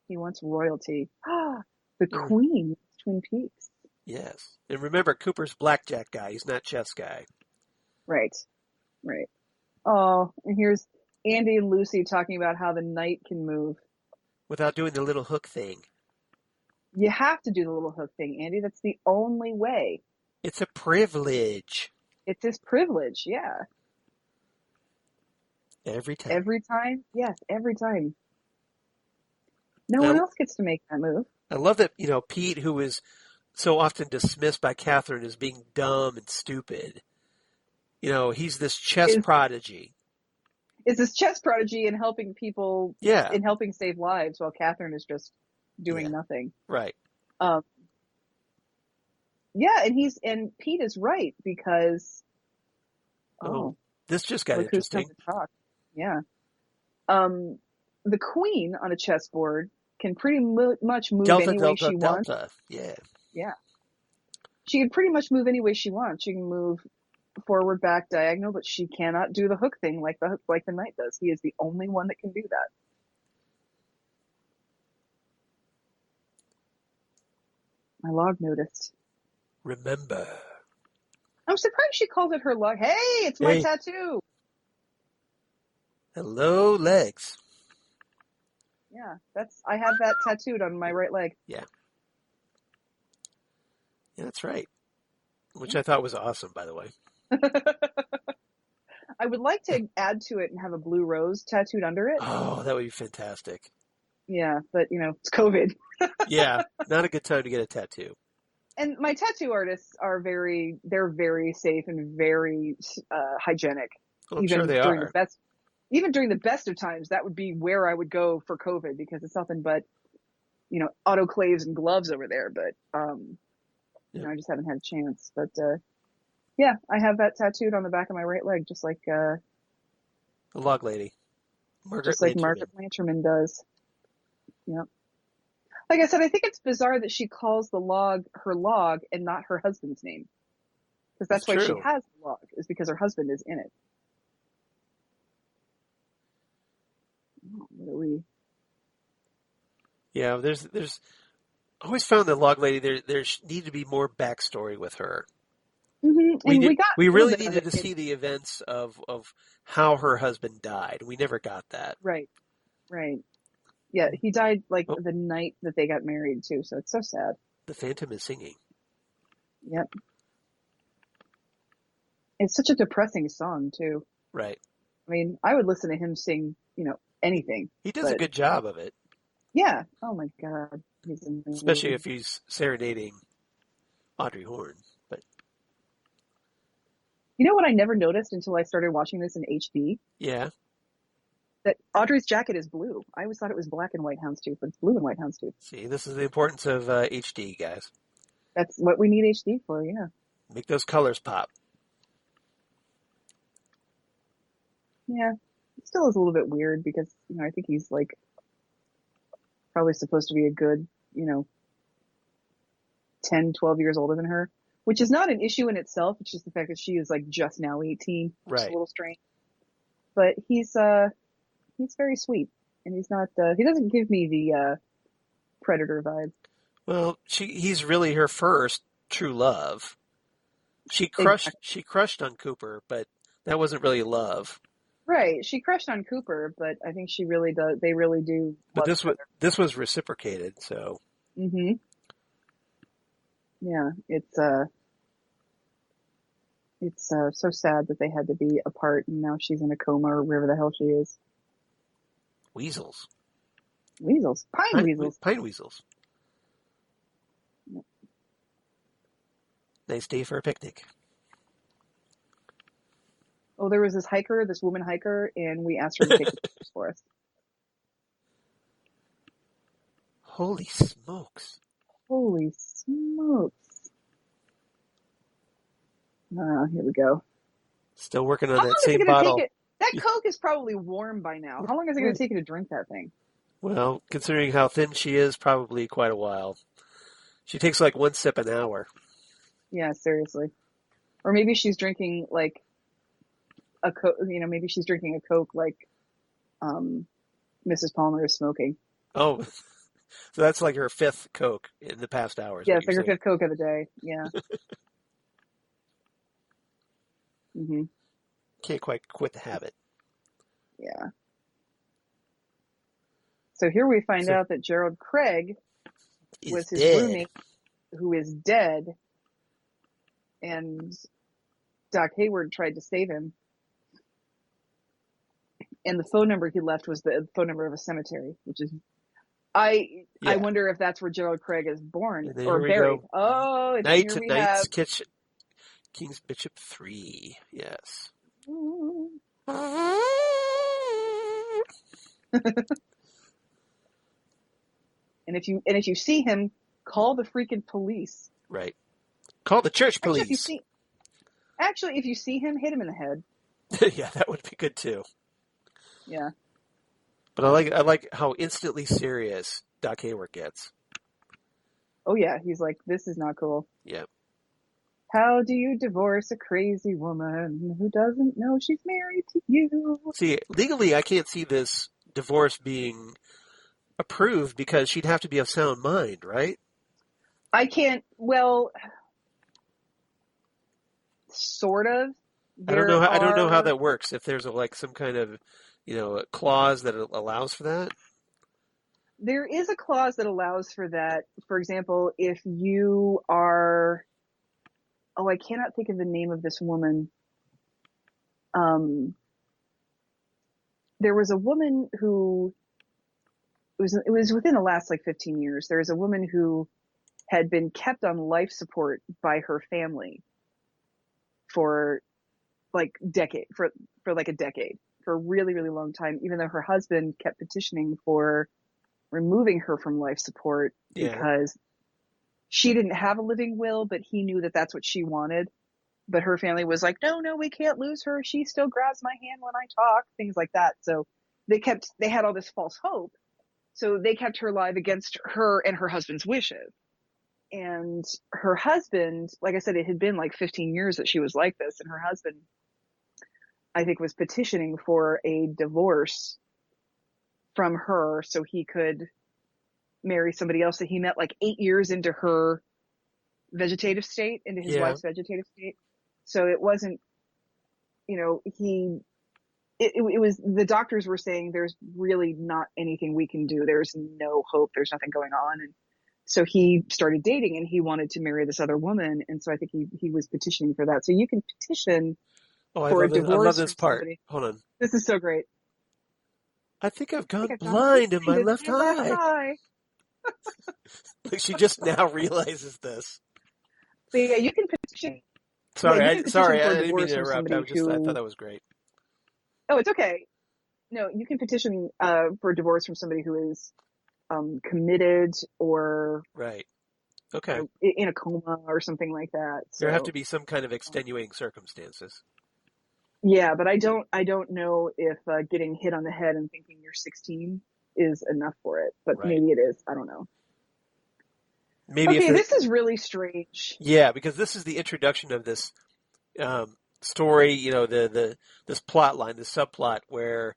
he wants royalty. The Queen of Twin Peaks. Yes. And remember, Cooper's blackjack guy. He's not chess guy. Right. Oh, and here's Andy and Lucy talking about how the night can move. Without doing the little hook thing. You have to do the little hook thing, Andy. That's the only way. It's a privilege. It's his privilege, yeah. Every time. Every time? Yes, every time. No one else gets to make that move. I love that, Pete, who is so often dismissed by Catherine as being dumb and stupid. He's this chess prodigy. Is this chess prodigy in helping people, in helping save lives, while Catherine is just doing nothing. Right. And Pete is right, because this just got interesting. Who's come to talk. Yeah. The Queen on a chessboard can pretty much move any way she wants. Yeah. She can pretty much move any way she wants. She can move forward, back, diagonal, but she cannot do the hook thing like the knight does. He is the only one that can do that. My log noticed. Remember. I'm surprised she calls it her log. Hey, it's my tattoo. Hello, legs. Yeah, I have that tattooed on my right leg. Yeah. Yeah, that's right. Which I thought was awesome, by the way. I would like to add to it and have a blue rose tattooed under it. Oh, that would be fantastic. Yeah, but it's COVID. Yeah, not a good time to get a tattoo. And my tattoo artists are they're very safe and very hygienic. Well, I'm sure they are. Even during the best of times, that would be where I would go for COVID, because it's nothing but, autoclaves and gloves over there. But, I just haven't had a chance. But, I have that tattooed on the back of my right leg, just like, the log lady. Margaret Lanterman does. Yep. Like I said, I think it's bizarre that she calls the log her log and not her husband's name. Because that's why she has the log, is because her husband is in it. Yeah, there's I always found the log lady there needed to be more backstory with her. Mm-hmm. We really needed to see the events of how her husband died. We never got that. Right. Yeah, he died the night that they got married too, so it's so sad. The Phantom is singing. Yep. It's such a depressing song too. Right. I mean, I would listen to him sing, anything. He does a good job of it. Yeah. Oh my God. He's amazing. Especially if he's serenading Audrey Horne. But you know what I never noticed until I started watching this in HD? Yeah. That Audrey's jacket is blue. I always thought it was black and white houndstooth, but it's blue and white houndstooth. See, this is the importance of HD, guys. That's what we need HD for, yeah. Make those colors pop. Yeah. It still is a little bit weird because, I think he's probably supposed to be a good, 10, 12 years older than her. which is not an issue in itself. It's just the fact that she is like just now 18, which is a Right. little strange. But he's very sweet, and he's not. He doesn't give me the predator vibe. Well, he's really her first true love. Exactly. She crushed on Cooper, but that wasn't really love. Right. She crushed on Cooper, but I think she really does. They really do But love each other. this was reciprocated, so. Mm-hmm. Yeah. It's so sad that they had to be apart, and now she's in a coma or wherever the hell she is. Weasels. Weasels. Pine weasels. Pine weasels. Yep. Nice day for a picnic. Oh, there was this woman hiker, and we asked her to take pictures for us. Holy smokes. Holy smokes. Here we go. Still working on How that long is it same going to bottle. take it? That Coke is probably warm by now. How long is it going to take you to drink that thing? Well, considering how thin she is, probably quite a while. She takes like one sip an hour. Yeah, seriously. Or maybe she's drinking like a Coke, maybe she's drinking a Coke like Mrs. Palmer is smoking. Oh, so that's like her fifth Coke in the past hours. Yeah, it's like her fifth Coke of the day. Yeah. Mm-hmm. Can't quite quit the habit. Yeah. So here we find out that Gerald Craig was his roommate, who is dead, and Doc Hayward tried to save him. And the phone number he left was the phone number of a cemetery, which is, I wonder if that's where Gerald Craig is born or buried. Go. Oh, it's Knight's Kitchen, King's Bishop 3. Yes. And if you see him, call the freaking police. Right. Call the church police. Actually, if you see him, hit him in the head. Yeah, that would be good too. Yeah. But I like how instantly serious Doc Hayward gets. Oh yeah, he's like, this is not cool. Yeah. How do you divorce a crazy woman who doesn't know she's married to you? See, legally, I can't see this divorce being approved because she'd have to be of sound mind, right? I can't. Well, sort of. I don't know how that works. If there's some kind of, a clause that allows for that. There is a clause that allows for that. For example, if you are, I cannot think of the name of this woman. There was a woman who it was within the last 15 years. There was a woman who had been kept on life support by her family for a decade, for a really, really long time, even though her husband kept petitioning for removing her from life support because she didn't have a living will, but he knew that that's what she wanted. But her family was like, no, we can't lose her. She still grabs my hand when I talk, things like that. So they had all this false hope. So they kept her alive against her and her husband's wishes. And her husband, like I said, it had been 15 years that she was like this. And her husband, I think, was petitioning for a divorce from her so he could marry somebody else that he met 8 years into her vegetative state, into his wife's vegetative state. So it wasn't, it was, the doctors were saying there's really not anything we can do. There's no hope. There's nothing going on. And so he started dating and he wanted to marry this other woman. And so I think he was petitioning for that. So you can petition for a divorce. I love this part. Somebody. Hold on. This is so great. I think I've gone blind in my left eye. She just now realizes this. So yeah, you can petition. Sorry, I didn't mean to interrupt. I thought that was great. Oh, it's okay. No, you can petition for divorce from somebody who is committed or right. Okay. In a coma or something like that. So, there have to be some kind of extenuating circumstances. Yeah, but I don't know if getting hit on the head and thinking you're 16 is enough for it. But maybe it is. I don't know. maybe Okay, this is really strange. yeah, because this is the introduction of this story, this plot line, this subplot where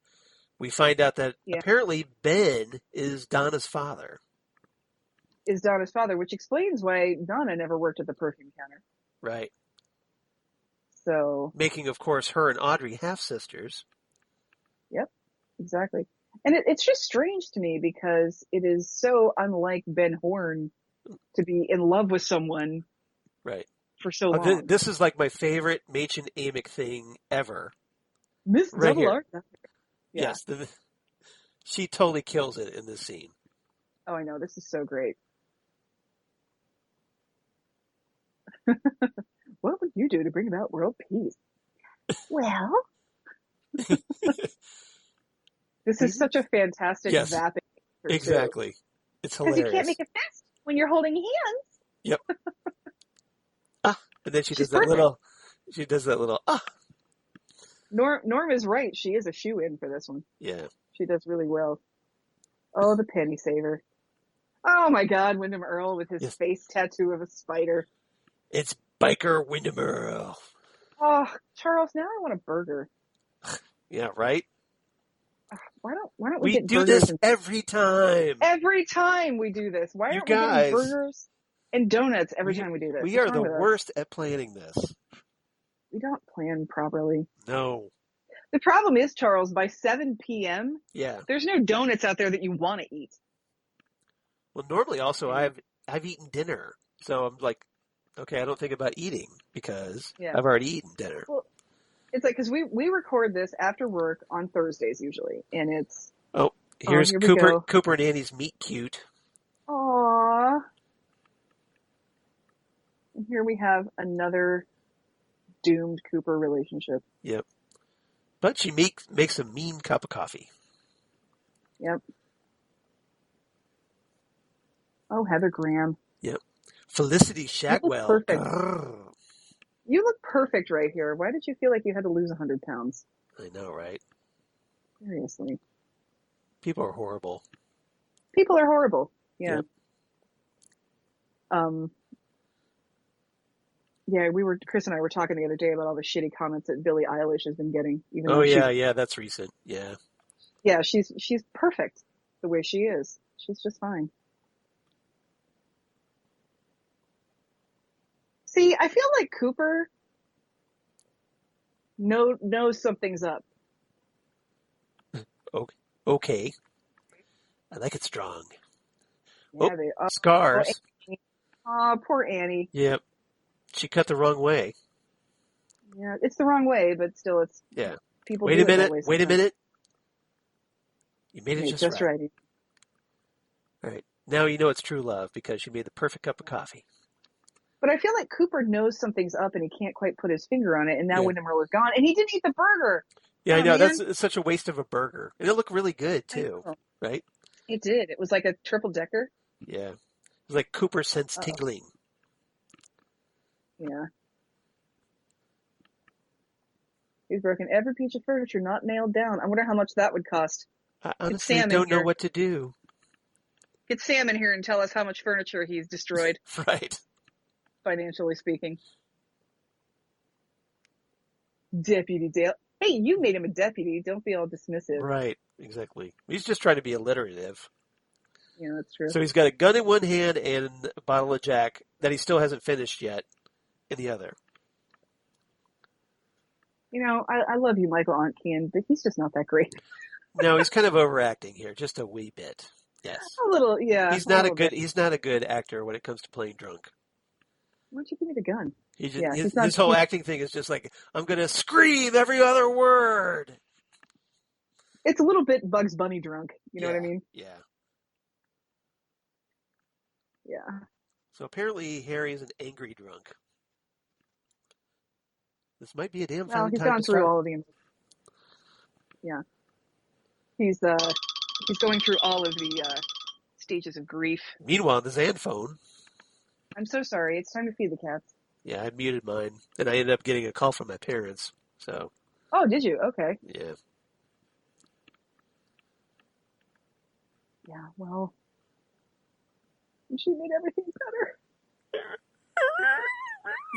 we find out that Yeah, apparently Ben is Donna's father. is Donna's father, which explains why Donna never worked at the perfume counter. Right. So, Making, of course, her and Audrey half-sisters. yep, exactly. And it's just strange to me because it is so unlike Ben Horn to be in love with someone Right. for so long. This is like my favorite Machen Amick thing ever. Miss Right Double here. R. Yeah. Yes. She totally kills it in this scene. Oh, I know. This is so great. What would you do to bring about world peace? Well, this is such a fantastic Yes, zapping. exactly. It's Because hilarious. you can't make a fist when you're holding hands. Yep. And then she does perfect. that little. Norm is right. She is a shoe-in for this one. Yeah. She does really well. Oh, the penny saver. Oh my God, Wyndham Earl with his face tattoo of a spider. It's Biker Wyndham Earl. Oh, Charles, now I want a burger. Yeah, right? Why don't we get do burgers this every time. Every time we do this. Why aren't we getting burgers and donuts every time we do this? We are the worst at planning this. We don't plan properly. No. The problem is, Charles, by 7 p.m., yeah, there's no donuts out there that you want to eat. Well, normally also I've eaten dinner. So I'm like, okay, I don't think about eating because I've already eaten dinner. Well, it's like, because we record this after work on Thursdays usually, and it's... Here's here Cooper and Annie's meet cute. Aww. And here we have another doomed Cooper relationship. Yep. But she makes a mean cup of coffee. Yep. Oh, Heather Graham. Yep. Felicity Shagwell. You look perfect. You look perfect right here. Why did you feel like you had to lose 100 pounds? I know, right? Seriously. People are horrible. People are horrible. Yeah. Yep. Yeah, Chris and I were talking the other day about all the shitty comments that Billie Eilish has been getting. That's recent. Yeah. Yeah, she's perfect the way she is. She's just fine. See, I feel like Cooper knows something's up. Okay. I like it strong. Yeah, scars. Poor Annie. Yep. She cut the wrong way. Yeah, it's the wrong way, but still, it's people. Wait a minute. You made it just right. All right. Now you know it's true love because she made the perfect cup of coffee. But I feel like Cooper knows something's up and he can't quite put his finger on it, and now Wyndham Earl is gone, and he didn't eat the burger. Yeah, I know. That's such a waste of a burger. And it looked really good, too. Right? It did. It was like a triple-decker. Yeah. It was like Cooper sense tingling. Yeah. He's broken every piece of furniture not nailed down. I wonder how much that would cost. I honestly don't know what to do. Get Sam in here and tell us how much furniture he's destroyed. Right. Financially speaking. Deputy Dale. Hey, you made him a deputy. Don't be all dismissive. Right. Exactly. He's just trying to be alliterative. Yeah, that's true. So he's got a gun in one hand and a bottle of Jack that he still hasn't finished yet in the other. You know, I love you, Michael Ontkean, but he's just not that great. No, he's kind of overacting here, just a wee bit. Yes. A little, yeah. He's not a good actor when it comes to playing drunk. Why don't you give me the gun? His whole acting thing is just like, I'm going to scream every other word. It's a little bit Bugs Bunny drunk. You know what I mean? Yeah. Yeah. So apparently Harry is an angry drunk. This might be a damn fine time to start. He's gone through all of the... Yeah. He's going through all of the stages of grief. Meanwhile, the Xan phone. I'm so sorry. It's time to feed the cats. Yeah, I muted mine, and I ended up getting a call from my parents. So. Oh, did you? Okay. Yeah. Yeah. Well. And she made everything better.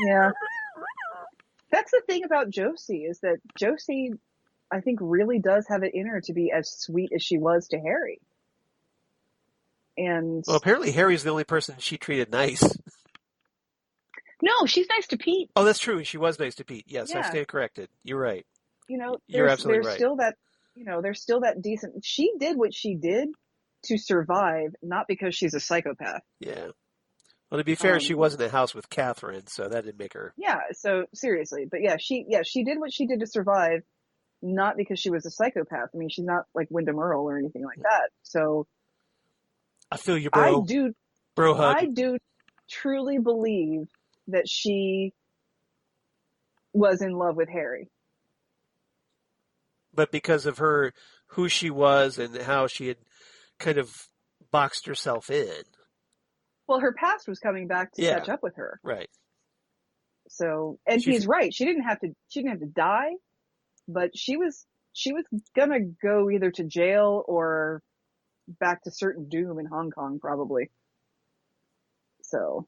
Yeah. That's the thing about Josie, is that Josie, I think, really does have it in her to be as sweet as she was to Harry. And Well, apparently Harry's the only person she treated nice. no, she's nice to Pete. Oh, that's true. She was nice to Pete. Yes, I Yeah. stand corrected. You're right. You know, You're absolutely right. Still that, there's still that decent. She did what she did to survive, not because she's a psychopath. Yeah. Well, to be fair, she was in the house with Catherine, so that didn't make her. Yeah. So seriously, but she did what she did to survive, not because she was a psychopath. I mean, she's not like Wyndham Earle or anything like that. So I feel you, bro. Bro hug. I do truly believe that she was in love with Harry. But because of her, who she was and how she had kind of boxed herself in. Well, her past was coming back to catch up with her. Right. So, and he's right. She didn't have to die, but she was gonna go either to jail or back to certain doom in Hong Kong, probably. So.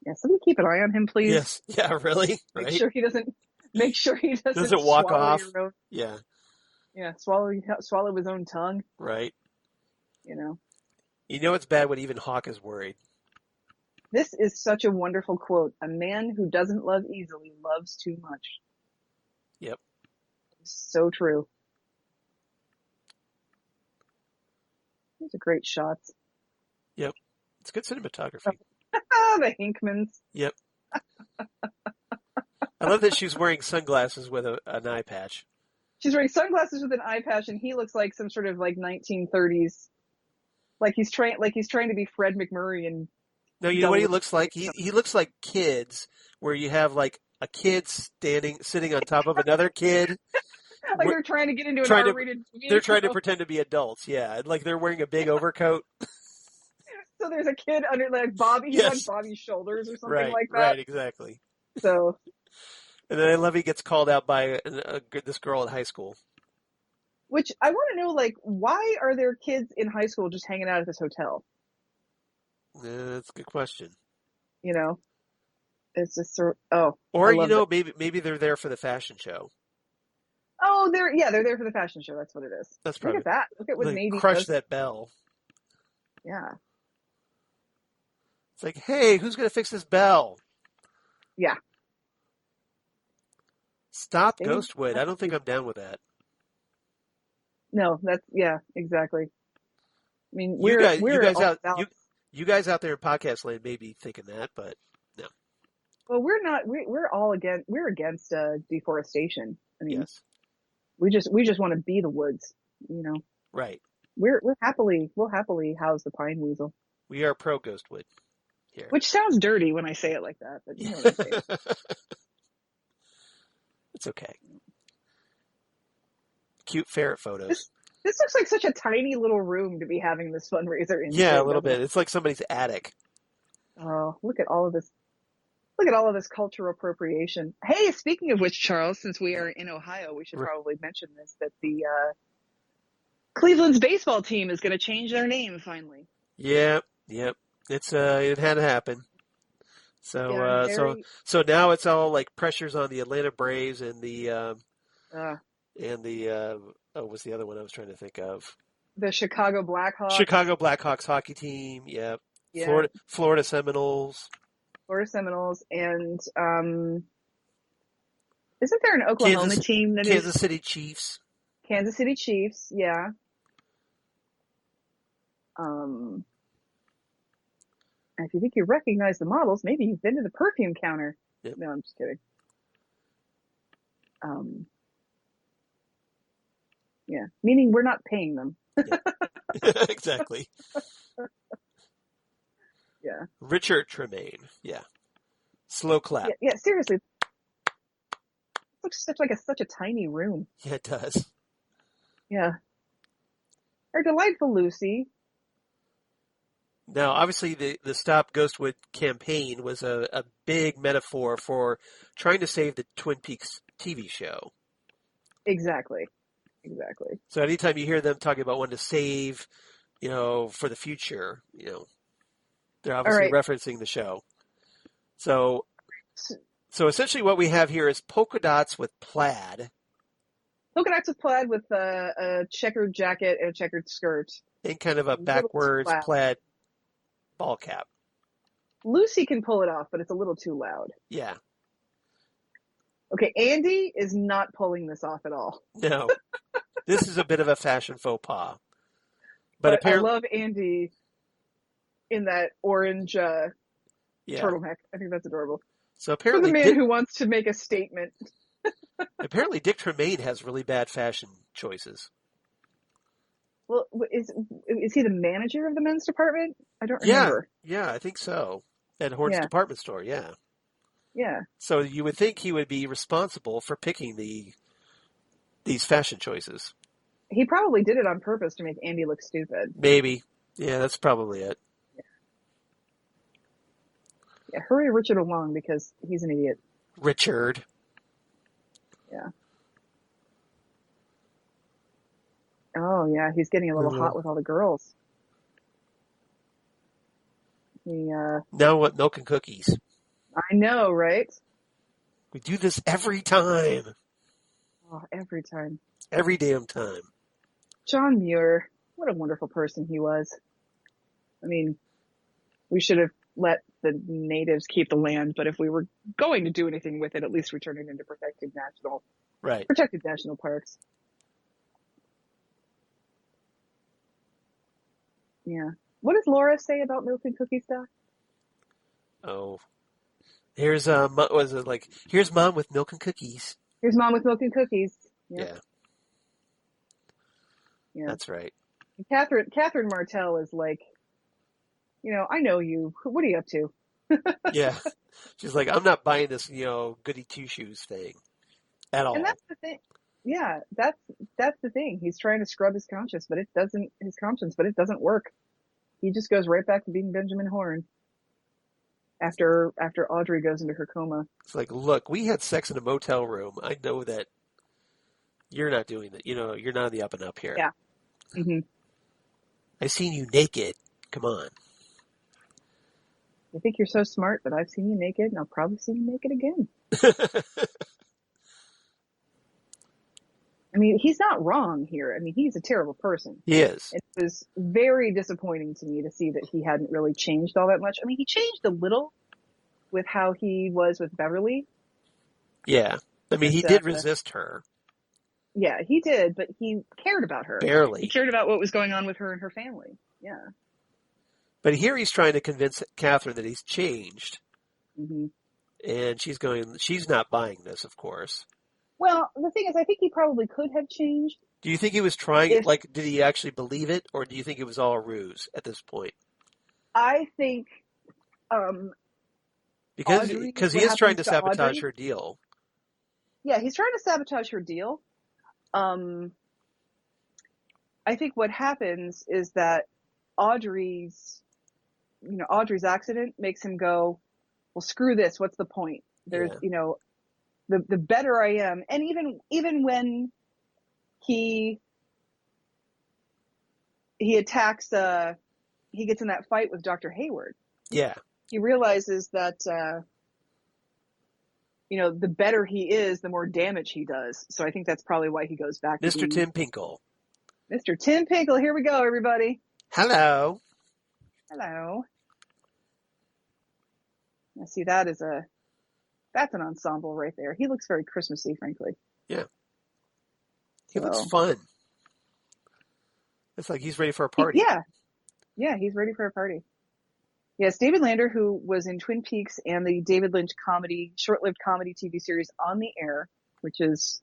Yeah, somebody keep an eye on him, please. Yes. Yeah, really? Make sure he doesn't walk off. Yeah, swallow his own tongue. Right. You know it's bad when even Hawk is worried. This is such a wonderful quote. A man who doesn't love easily loves too much. Yep. So true. These are great shots. Yep. It's good cinematography. The Hinkmans. Yep. I love that she's wearing sunglasses with an eye patch. She's wearing sunglasses with an eye patch, and he looks like some sort of like 1930s, like he's trying to be Fred McMurray. And no, you know what he looks like? He looks like kids, where you have like a kid sitting on top of another kid. Like they're trying to get into an R-rated movie. They're trying to pretend to be adults. Yeah, like they're wearing a big overcoat. So there's a kid under like Bobby. He's on Bobby's shoulders or something like that. Right, exactly. So. And then I love he gets called out by this girl at high school. Which I want to know, like, why are there kids in high school just hanging out at this hotel? That's a good question. It's just or maybe they're there for the fashion show. Oh, they're there for the fashion show. That's what it is. That's probably. Look at that. Look at what Navy crush does. That bell. Yeah. It's like, hey, who's going to fix this bell? Yeah. Stop Ghostwood. I don't think I'm down with that. No, exactly. I mean, you guys out there in podcast land may be thinking that, but no. Well, we're not. We're against deforestation. I mean, yes. We just want to be the woods. Right. We'll happily house the pine weasel. We are pro Ghostwood here. Which sounds dirty when I say it like that, but you know what I'm saying. It's okay. Cute ferret photos. This looks like such a tiny little room to be having this fundraiser in. Yeah, a little bit. It's like somebody's attic. Oh, look at all of this. Look at all of this cultural appropriation. Hey, speaking of which, Charles, since we are in Ohio, we should probably mention this, that the Cleveland's baseball team is going to change their name finally. Yep. It had to happen. So so now it's all like pressures on the Atlanta Braves and the what's the other one I was trying to think of? The Chicago Blackhawks. Chicago Blackhawks hockey team. Yep. Yeah. Florida Seminoles. And isn't there an Oklahoma team that Kansas City Chiefs? Kansas City Chiefs, yeah. And if you think you recognize the models, maybe you've been to the perfume counter. Yep. No, I'm just kidding. Yeah, meaning we're not paying them. Yeah. Exactly. Yeah. Richard Tremayne. Yeah. Slow clap. Yeah, seriously. It looks such a tiny room. Yeah, it does. Yeah. Our delightful Lucy. Now, obviously, the Stop Ghostwood campaign was a big metaphor for trying to save the Twin Peaks TV show. Exactly. Exactly. So anytime you hear them talking about wanting to save, for the future, they're All obviously right. referencing the show. So essentially what we have here is polka dots with plaid. Polka dots with plaid with a checkered jacket and a checkered skirt. And kind of a little too backwards loud. plaid ball cap. Lucy can pull it off, but it's a little too loud. Yeah. Okay, Andy is not pulling this off at all. No. This is a bit of a fashion faux pas. But I apparently, love Andy in that orange turtleneck. I think that's adorable. So For apparently, the man who wants to make a statement. apparently Dick Tremayne has really bad fashion choices. Well, is he the manager of the men's department? I don't remember. Yeah, I think so. At Horn's department store, yeah. Yeah. So you would think he would be responsible for picking these fashion choices. He probably did it on purpose to make Andy look stupid. Maybe. Yeah, that's probably it. Yeah, hurry Richard along because he's an idiot. Richard. Yeah. Oh, yeah, he's getting a little hot with all the girls. Now what, milk and cookies? I know, right? We do this every time. Oh, every time. Every damn time. John Muir, what a wonderful person he was. I mean, we should have let the natives keep the land, but if we were going to do anything with it, at least we turn it into protected national parks. Yeah. What does Laura say about milk and cookie stuff? Oh, here's here's mom with milk and cookies. Here's mom with milk and cookies. Yeah. That's right. And Catherine Martell is like, I know you. What are you up to? Yeah. She's like, I'm not buying this, goody two shoes thing at all. And that's the thing. Yeah, that's the thing. He's trying to scrub his conscience, but it doesn't work. He just goes right back to being Benjamin Horne after Audrey goes into her coma. It's like, look, we had sex in a motel room. I know that you're not doing that. You're not on the up and up here. Yeah. Mm-hmm. I've seen you naked. Come on. I think you're so smart that I've seen you naked, and I'll probably see you naked again. I mean, he's not wrong here. I mean, he's a terrible person. He is. It was very disappointing to me to see that he hadn't really changed all that much. I mean, he changed a little with how he was with Beverly. Yeah. I mean, he did resist her. Yeah, he did, but he cared about her. Barely. He cared about what was going on with her and her family. Yeah. But here he's trying to convince Catherine that he's changed. Mm-hmm. And she's not buying this, of course. Well, the thing is, I think he probably could have changed. Do you think he was trying, did he actually believe it, or do you think it was all a ruse at this point? I think, because he is trying to sabotage her deal. Yeah, he's trying to sabotage her deal. I think what happens is that Audrey's accident makes him go, well, screw this. What's the point? There's, the better I am. And even when he attacks, he gets in that fight with Dr. Hayward. Yeah. He realizes that, the better he is, the more damage he does. So I think that's probably why he goes back. Mr. Tim Pinkle. Mr. Tim Pinkle. Here we go, everybody. Hello. Hello. I see that's an ensemble right there. He looks very Christmassy, frankly. Yeah. He looks fun. It's like he's ready for a party. Yeah, he's ready for a party. Yes, David Lander, who was in Twin Peaks and the David Lynch short-lived comedy TV series On the Air, which is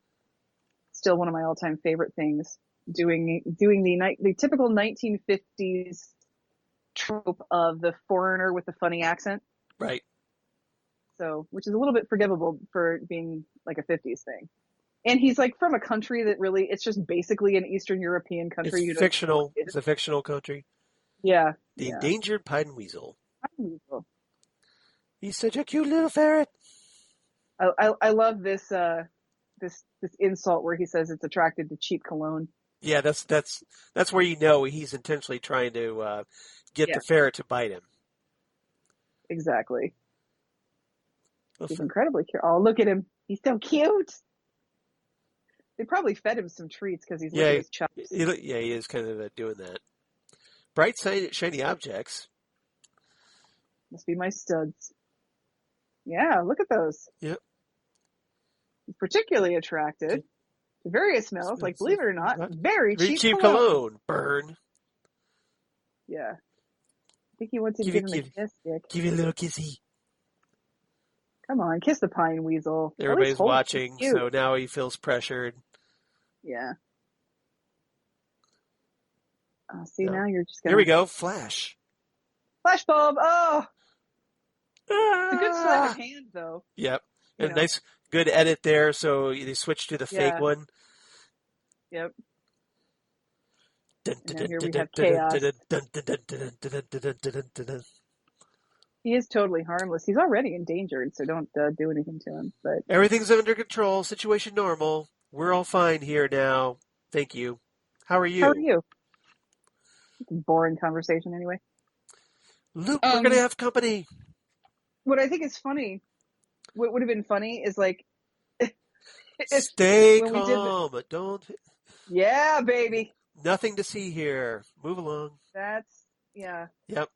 still one of my all-time favorite things, doing the typical 1950s trope of the foreigner with the funny accent. Right. So, which is a little bit forgivable for being like a 50s thing. And he's like from a country that really, it's just basically an Eastern European country. It's fictional. It's a fictional country. Yeah. The endangered pine weasel. Pine weasel. He's such a cute little ferret. I love this this insult where he says it's attracted to cheap cologne. Yeah, that's where you know he's intentionally trying to get Yeah. the ferret to bite him. Exactly. He's incredibly cute. Oh, look at him. He's so cute. They probably fed him some treats because he's licking his chops. He is kind of doing that. Bright, shiny objects. Must be my studs. Yeah, look at those. Yep. He's particularly attracted to various smells, like, believe it or not, very cheap cologne. Burn. Yeah. I think he wants to give him a kiss, Dick. Give you a little kissy. Come on, kiss the pine weasel. Everybody's watching, so now he feels pressured. Yeah. Oh, see, now you're just gonna... Here we go, flash. Flashbulb! Oh! It's a good sleight of hand, though. Yep. And a nice, good edit there, so they switched to the fake one. Yep. And now here we have chaos. He is totally harmless. He's already endangered, so don't do anything to him. But everything's under control. Situation normal. We're all fine here now. Thank you. How are you? How are you? Boring conversation, anyway. Luke, we're going to have company. What I think is funny, what would have been funny is like... Stay calm. Don't... Yeah, baby. Nothing to see here. Move along. That's... Yeah. Yep.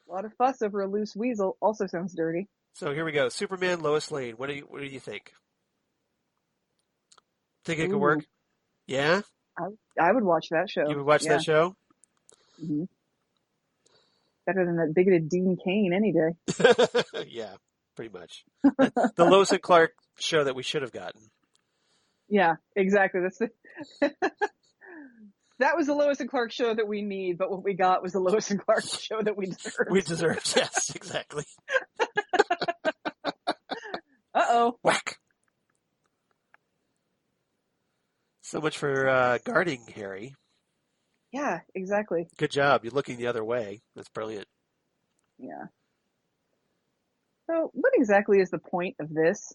A lot of fuss over a loose weasel also sounds dirty. So here we go. Superman, Lois Lane. What do you think? Think it could work? Yeah? I would watch that show. You would watch that show? Mm-hmm. Better than that bigoted Dean Cain any day. Yeah, pretty much. The Lois and Clark show that we should have gotten. Yeah, exactly. That's that was the Lois and Clark show that we need, but what we got was the Lois and Clark show that we deserved. We deserved, yes, exactly. Uh-oh. Whack. So much for guarding Harry. Yeah, exactly. Good job. You're looking the other way. That's brilliant. Yeah. So what exactly is the point of this?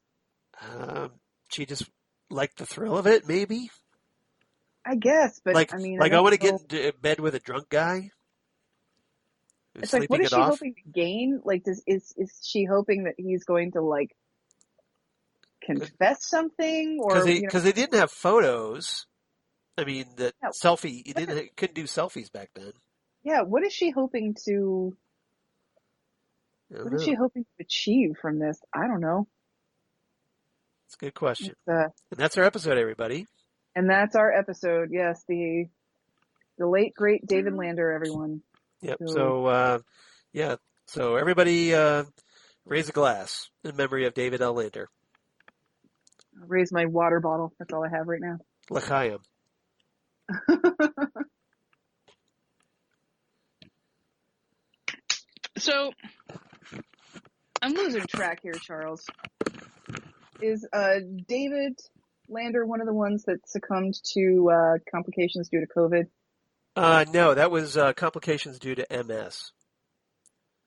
She just liked the thrill of it, maybe? I guess, but I want to get into bed with a drunk guy. It's like, what is she hoping to gain? Like, is she hoping that he's going to, like, confess something? Or because they didn't have photos. I mean, selfie. You couldn't do selfies back then. Yeah, what is she hoping to? What is she hoping to achieve from this? I don't know. It's a good question. And that's our episode, everybody. And that's our episode. Yes, the late great David Lander, everyone. Yep. So So everybody, raise a glass in memory of David L. Lander. I'll raise my water bottle. That's all I have right now. L'chaim. So, I'm losing track here, Charles. Is David Lander one of the ones that succumbed to complications due to COVID? No, that was complications due to MS.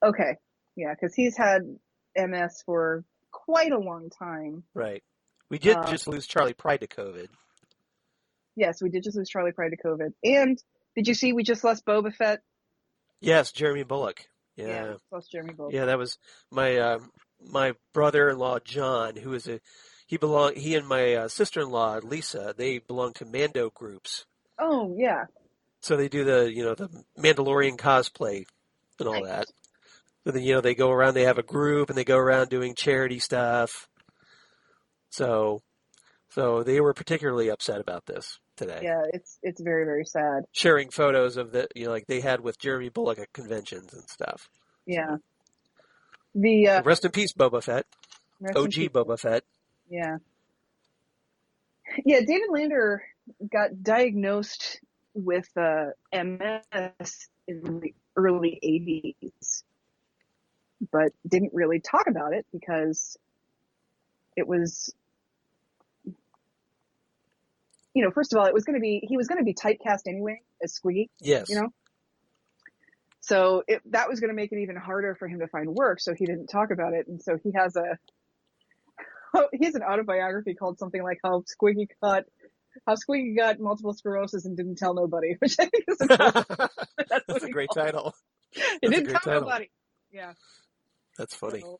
Okay. Yeah, because he's had MS for quite a long time. Right. We did just lose Charlie Pride to COVID. Yes, we did just lose Charlie Pride to COVID. And did you see we just lost Boba Fett? Yes, Jeremy Bulloch. Yeah, lost Jeremy Bulloch. Yeah, that was my my brother-in-law John, who is he and my sister-in-law Lisa, they belong to Mando groups. Oh, yeah. So they do the Mandalorian cosplay and all that. So then, they go around, they have a group and they go around doing charity stuff. So they were particularly upset about this today. Yeah, it's very, very sad. Sharing photos of like they had with Jeremy Bulloch at conventions and stuff. Yeah. So rest in peace, Boba Fett. OG Boba Fett. Yeah. Yeah, David Lander got diagnosed with MS in the early 80s, but didn't really talk about it because it was, first of all, he was going to be typecast anyway as Squiggy. Yes. So that was going to make it even harder for him to find work, so he didn't talk about it. And so he has he has an autobiography called something like how Squiggy got multiple sclerosis and didn't tell nobody, which I think is adorable. That's a great title. He That's a didn't great tell title. nobody. Yeah. That's funny. So,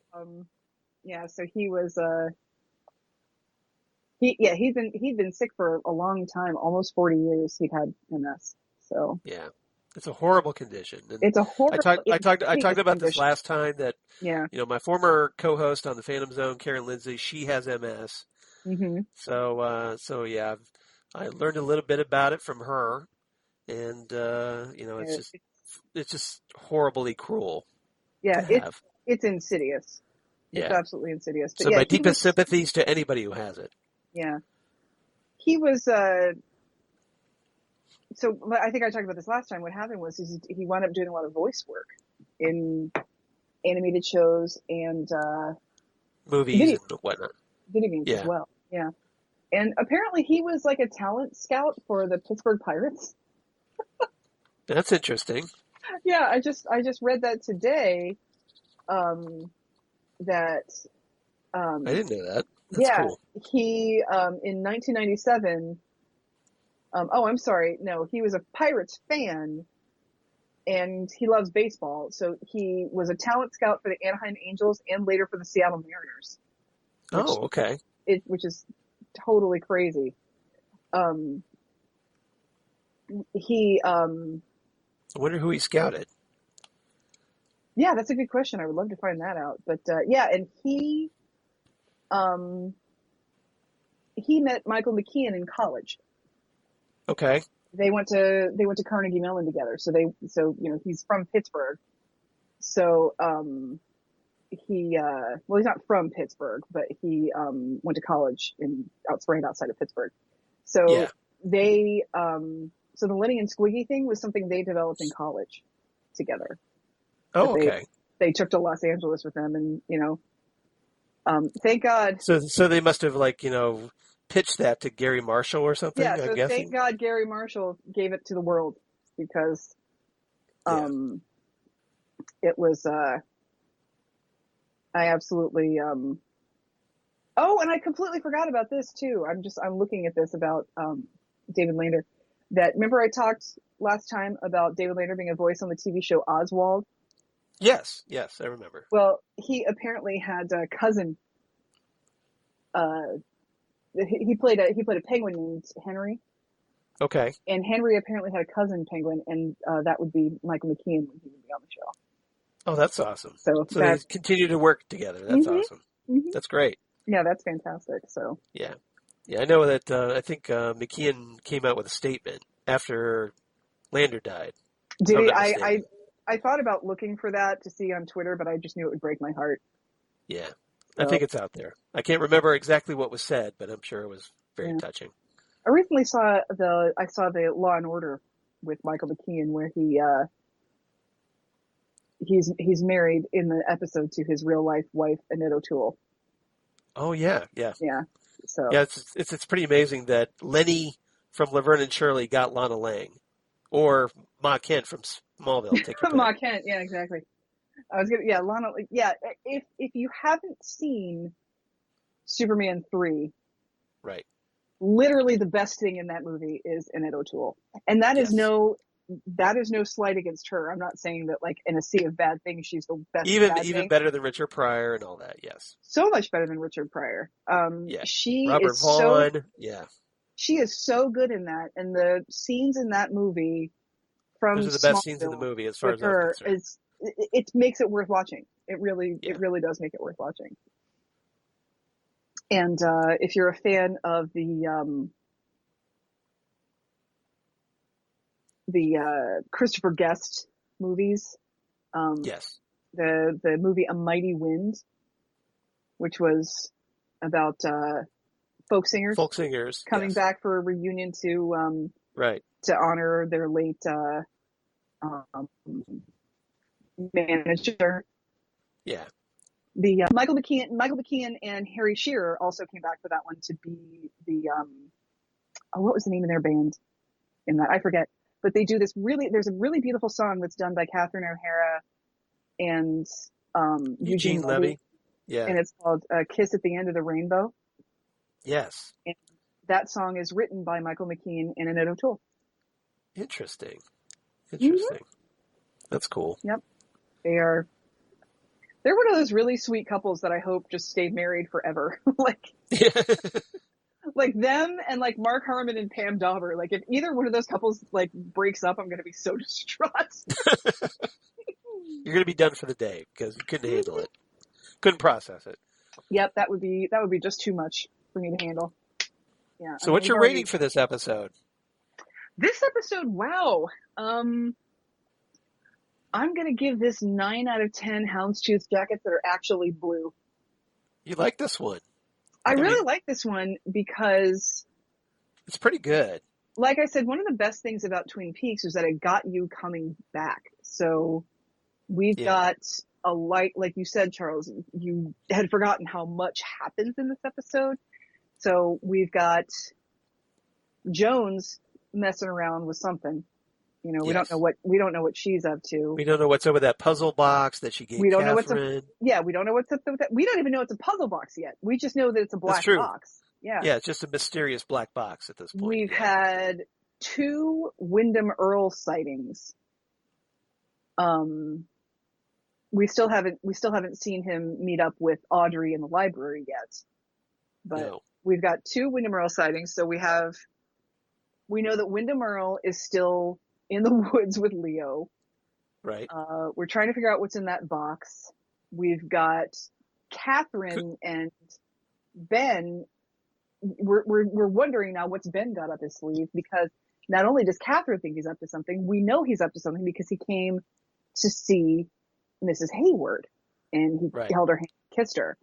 so he was he'd been sick for a long time, almost 40 years. He'd had MS. So yeah, it's a horrible condition. And it's a horrible. I talked about this last time that yeah. my former co-host on the Phantom Zone, Karen Lindsay, she has MS. Mm-hmm. So yeah, I learned a little bit about it from her, and it's just horribly cruel. Yeah, to have. it's insidious. Yeah. It's absolutely insidious. But so my deepest sympathies to anybody who has it. Yeah. He was, so I think I talked about this last time. What happened was he wound up doing a lot of voice work in animated shows and movies and whatnot. Video games as well. Yeah. And apparently he was like a talent scout for the Pittsburgh Pirates. That's interesting. Yeah, I just read that today. That I didn't know that. That's cool. He in 1997. I'm sorry. No, he was a Pirates fan, and he loves baseball. So he was a talent scout for the Anaheim Angels and later for the Seattle Mariners. Okay. Which is totally crazy. I wonder who he scouted. Yeah, that's a good question. I would love to find that out. But and he met Michael McKean in college. Okay. They went to Carnegie Mellon together. So he's from Pittsburgh. So he's not from Pittsburgh, but he went to college right outside of Pittsburgh. So they so the Lenny and Squiggy thing was something they developed in college together. Oh, okay. They took to Los Angeles with them, and thank God. So they must have pitched that to Gary Marshall or something. Yeah. I'm So guessing. thank God Gary Marshall gave it to the world because, it was. I absolutely. Oh, and I completely forgot about this too. I'm looking at this about David Lander. Remember I talked last time about David Lander being a voice on the TV show Oswald. Yes, I remember. Well, he apparently had a cousin. He played a penguin named Henry. Okay. And Henry apparently had a cousin penguin, and that would be Michael McKean when he would be on the show. Oh, that's awesome. So they continue to work together. That's awesome. Mm-hmm. That's great. Yeah, that's fantastic. So. Yeah, I know that. I think McKean came out with a statement after Lander died. Did he? I thought about looking for that to see on Twitter, but I just knew it would break my heart. Yeah, I think it's out there. I can't remember exactly what was said, but I'm sure it was very touching. I recently saw the Law and Order with Michael McKean, where he's married in the episode to his real life wife Annette O'Toole. Oh yeah. So it's pretty amazing that Lenny from Laverne and Shirley got Lana Lang, or Ma Kent from Smallville. Take your pick. Ma Kent, yeah, exactly. Lana, yeah. If you haven't seen Superman 3, right, literally the best thing in that movie is Annette O'Toole, and that is no slight against her. I'm not saying that in a sea of bad things she's the best. Even better than Richard Pryor and all that. Yes, so much better than Richard Pryor. She Robert is Vaughn. She is so good in that, and the scenes in that movie those are the best scenes in the movie as far as I'm concerned. It makes it worth watching. It really does make it worth watching. And if you're a fan of the Christopher Guest movies, the movie A Mighty Wind, which was about folk singers coming back for a reunion to honor their late manager. Yeah. The Michael McKean and Harry Shearer also came back for that one to be the what was the name of their band in that? I forget. But they do there's a really beautiful song that's done by Catherine O'Hara and Eugene Levy. Yeah. And it's called Kiss at the End of the Rainbow. Yes. And that song is written by Michael McKean and Annette O'Toole. Interesting. Mm-hmm. That's cool. Yep. They're one of those really sweet couples that I hope just stay married forever. Yeah. Like them and like Mark Harmon and Pam Dauber. Like if either one of those couples like breaks up, I'm going to be so distraught. You're going to be done for the day because you couldn't handle it. Couldn't process it. Yep, that would be just too much for me to handle. Yeah. So what's your rating for this episode? This episode, wow. I'm going to give this 9 out of 10 houndstooth jackets that are actually blue. You like this one? I really like this one because it's pretty good. Like I said, one of the best things about Twin Peaks was that it got you coming back. So we've got a light, like you said, Charles, you had forgotten how much happens in this episode. So we've got Jones messing around with something. You know, we don't know what she's up to. We don't know what's up with that puzzle box that she gave we don't Catherine. We don't know what's up with that. We don't even know it's a puzzle box yet. We just know that it's a black box. Yeah. Yeah, it's just a mysterious black box at this point. We've had 2 Wyndham Earle sightings. We still haven't seen him meet up with Audrey in the library yet. But we've got 2 Wyndham Earle sightings, so we know that Wyndham Earle is still in the woods with Leo. Right. We're trying to figure out what's in that box. We've got Catherine and Ben. We're wondering now what's Ben got up his sleeve, because not only does Catherine think he's up to something, we know he's up to something because he came to see Mrs. Hayward and he held her hand and kissed her.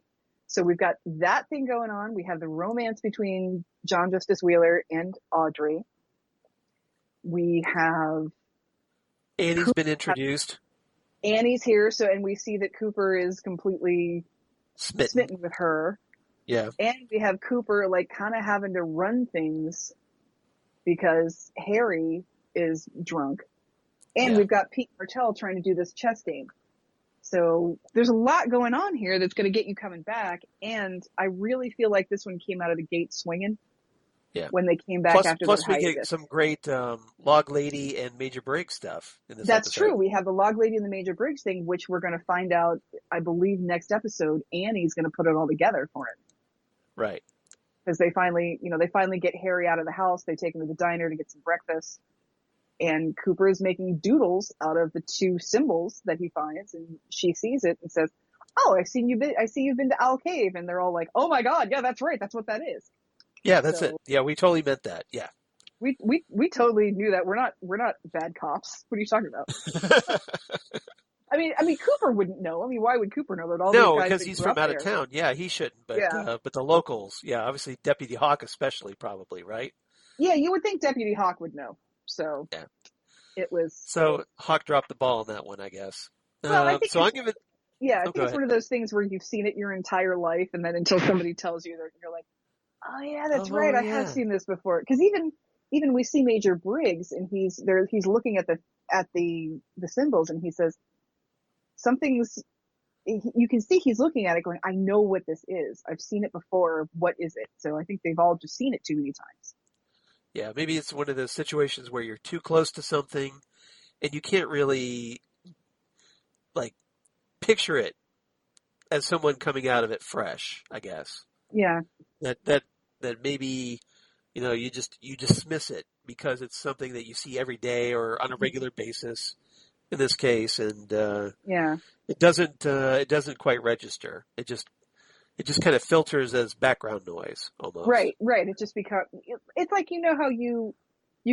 So we've got that thing going on. We have the romance between John Justice Wheeler and Audrey. We have Annie's been introduced. Annie's here, and we see that Cooper is completely smitten with her. Yeah. And we have Cooper like kind of having to run things because Harry is drunk. And we've got Pete Martell trying to do this chess game. So there's a lot going on here that's going to get you coming back. And I really feel like this one came out of the gate swinging. Yeah. When they came back after the hiatus. Plus we get some great Log Lady and Major Briggs stuff in this That's episode. true. We have the Log Lady and the Major Briggs thing, which we're going to find out, I believe, next episode. Annie's going to put it all together for him. Right. Because they finally get Harry out of the house. They take him to the diner to get some breakfast. And Cooper is making doodles out of the 2 symbols that he finds. And she sees it and says, "Oh, I see you've been to Owl Cave." And they're all like, "Oh my God. Yeah, that's right. That's what that is." Yeah, that's it. Yeah, we totally meant that. Yeah. We totally knew that. We're not bad cops. What are you talking about? I mean, Cooper wouldn't know. I mean, why would Cooper know that? No, because he's from out of town. Yeah, he shouldn't. But but the locals, obviously Deputy Hawk especially, probably, right? Yeah, you would think Deputy Hawk would know. So it was. So Hawk dropped the ball on that one, I guess. Well, I think I'm giving. Yeah, I think it's one of those things where you've seen it your entire life, and then until somebody tells you, you're like, "Oh yeah, that's right. I have seen this before." Because even we see Major Briggs, and he's looking at the symbols, and he says, "Something's." You can see he's looking at it, going, "I know what this is. I've seen it before. What is it?" So I think they've all just seen it too many times. Yeah, maybe it's one of those situations where you're too close to something, and you can't really like picture it as someone coming out of it fresh, I guess. Yeah. That maybe, you dismiss it because it's something that you see every day or on a regular basis in this case. And, it doesn't quite register. It just kind of filters as background noise almost. Right. It just becomes, it's like, how you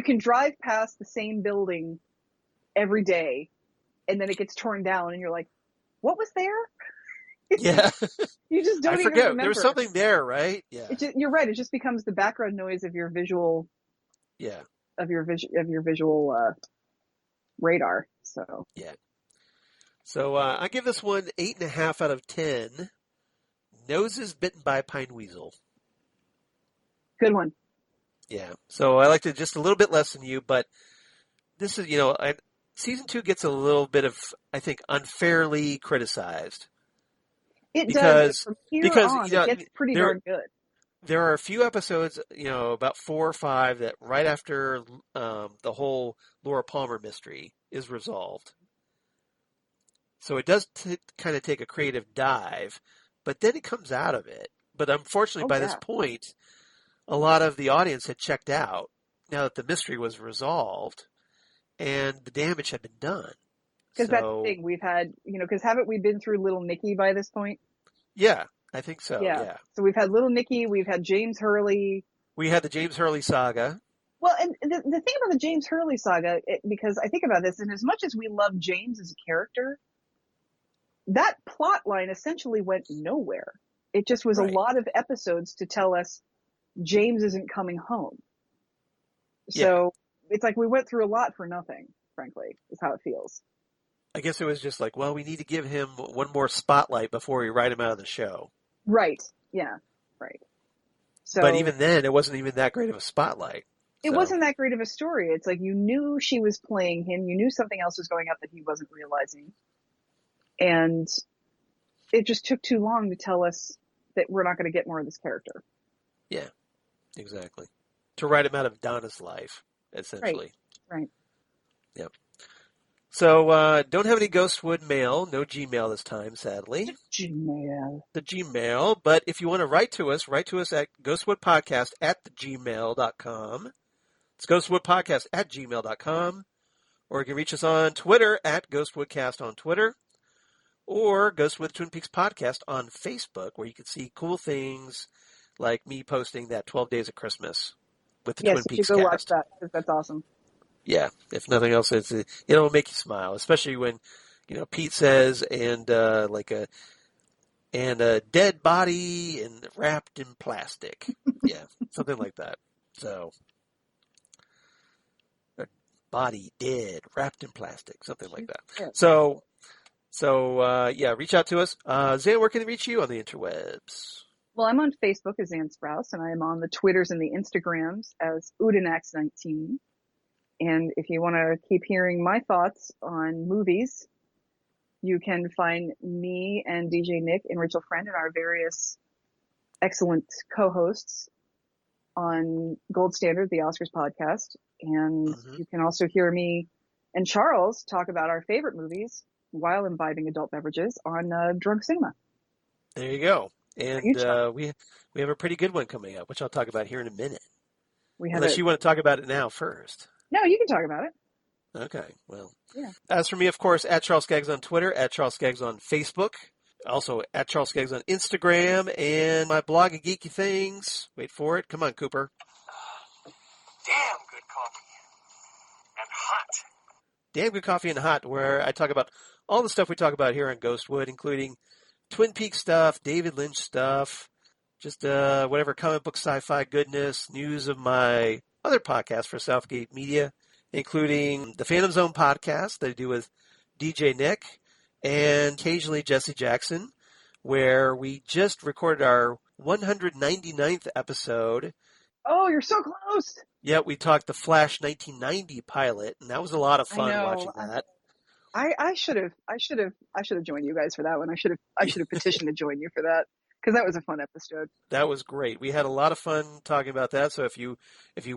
can drive past the same building every day and then it gets torn down and you're like, what was there? Yeah. You just don't I even forget. remember. There was something there, right? Yeah. You're right. It just becomes the background noise of your visual. Yeah. Of your visual radar. So. Yeah. So I give this one 8.5 out of 10. Noses bitten by pine weasel. Good one. Yeah. So I liked it just a little bit less than you, but this is, season 2 gets a little bit of, I think, unfairly criticized. It does, but because from here because on, it gets pretty there darn good. there are a few episodes, about 4 or 5 that right after the whole Laura Palmer mystery is resolved. So it does kind of take a creative dive, but then it comes out of it. But unfortunately, Oh by this yeah, point, a lot of the audience had checked out now that the mystery was resolved and the damage had been done. because that's the So, thing we've had. Because haven't we been through Little Nicky by this point? yeah, I think so, Yeah. yeah. So we've had Little Nicky, we've had James Hurley. We had the James Hurley saga. Well, and the thing about the James Hurley saga, because I think about this, and as much as we love James as a character, that plot line essentially went nowhere. It just was a Right. lot of episodes to tell us James isn't coming home. Yeah. So it's like we went through a lot for nothing, frankly, is how it feels. I guess it was just like, well, we need to give him one more spotlight before we write him out of the show. Right. Yeah. Right. So But even then, it wasn't even that great of a spotlight. it So, wasn't that great of a story. It's like you knew she was playing him. You knew something else was going up that he wasn't realizing. And it just took too long to tell us that we're not going to get more of this character. yeah, exactly. To write him out of Donna's life, essentially. Right. Yep. So, don't have any Ghostwood mail. No Gmail this time, sadly. Gmail. The Gmail. But if you want to write to us at ghostwoodpodcast@gmail.com. It's ghostwoodpodcast@gmail.com. Or you can reach us on Twitter at Ghostwoodcast on Twitter. Or Ghostwood Twin Peaks Podcast on Facebook, where you can see cool things like me posting that 12 Days of Christmas with the Yes, Twin you should Peaks go watch cast. that because that's awesome. Yeah, if nothing else, it'll make you smile, especially when Pete says and a dead body and wrapped in plastic. Yeah, something like that. So a body dead wrapped in plastic, something like that. Yeah. So yeah, reach out to us. Zane, where can they reach you on the interwebs? Well, I'm on Facebook as Xan Sprouse, and I'm on the Twitters and the Instagrams as Udinax19. And if you want to keep hearing my thoughts on movies, you can find me and DJ Nick and Rachel Friend and our various excellent co-hosts on Gold Standard, the Oscars podcast. And you can also hear me and Charles talk about our favorite movies while imbibing adult beverages on Drunk Cinema. There you go. And Charles? we have a pretty good one coming up, which I'll talk about here in a minute. We have Unless you want to talk about it now first. No, you can talk about it. Okay, well. Yeah. As for me, of course, at Charles Skaggs on Twitter, at Charles Skaggs on Facebook, also at Charles Skaggs on Instagram, and my blog of geeky things. Wait for it. Come on, Cooper. Damn good coffee. And hot. Damn good coffee and hot, where I talk about all the stuff we talk about here on Ghostwood, including Twin Peaks stuff, David Lynch stuff, just whatever comic book sci-fi goodness, news of my other podcast for Southgate Media, including the Phantom Zone podcast that I do with DJ Nick and occasionally Jesse Jackson, where we just recorded our 199th episode. Oh, you're so close. Yeah, we talked the Flash 1990 pilot, and that was a lot of fun watching that. I should have joined you guys for that one. I should have petitioned to join you for that because that was a fun episode. That was great. We had a lot of fun talking about that. So if you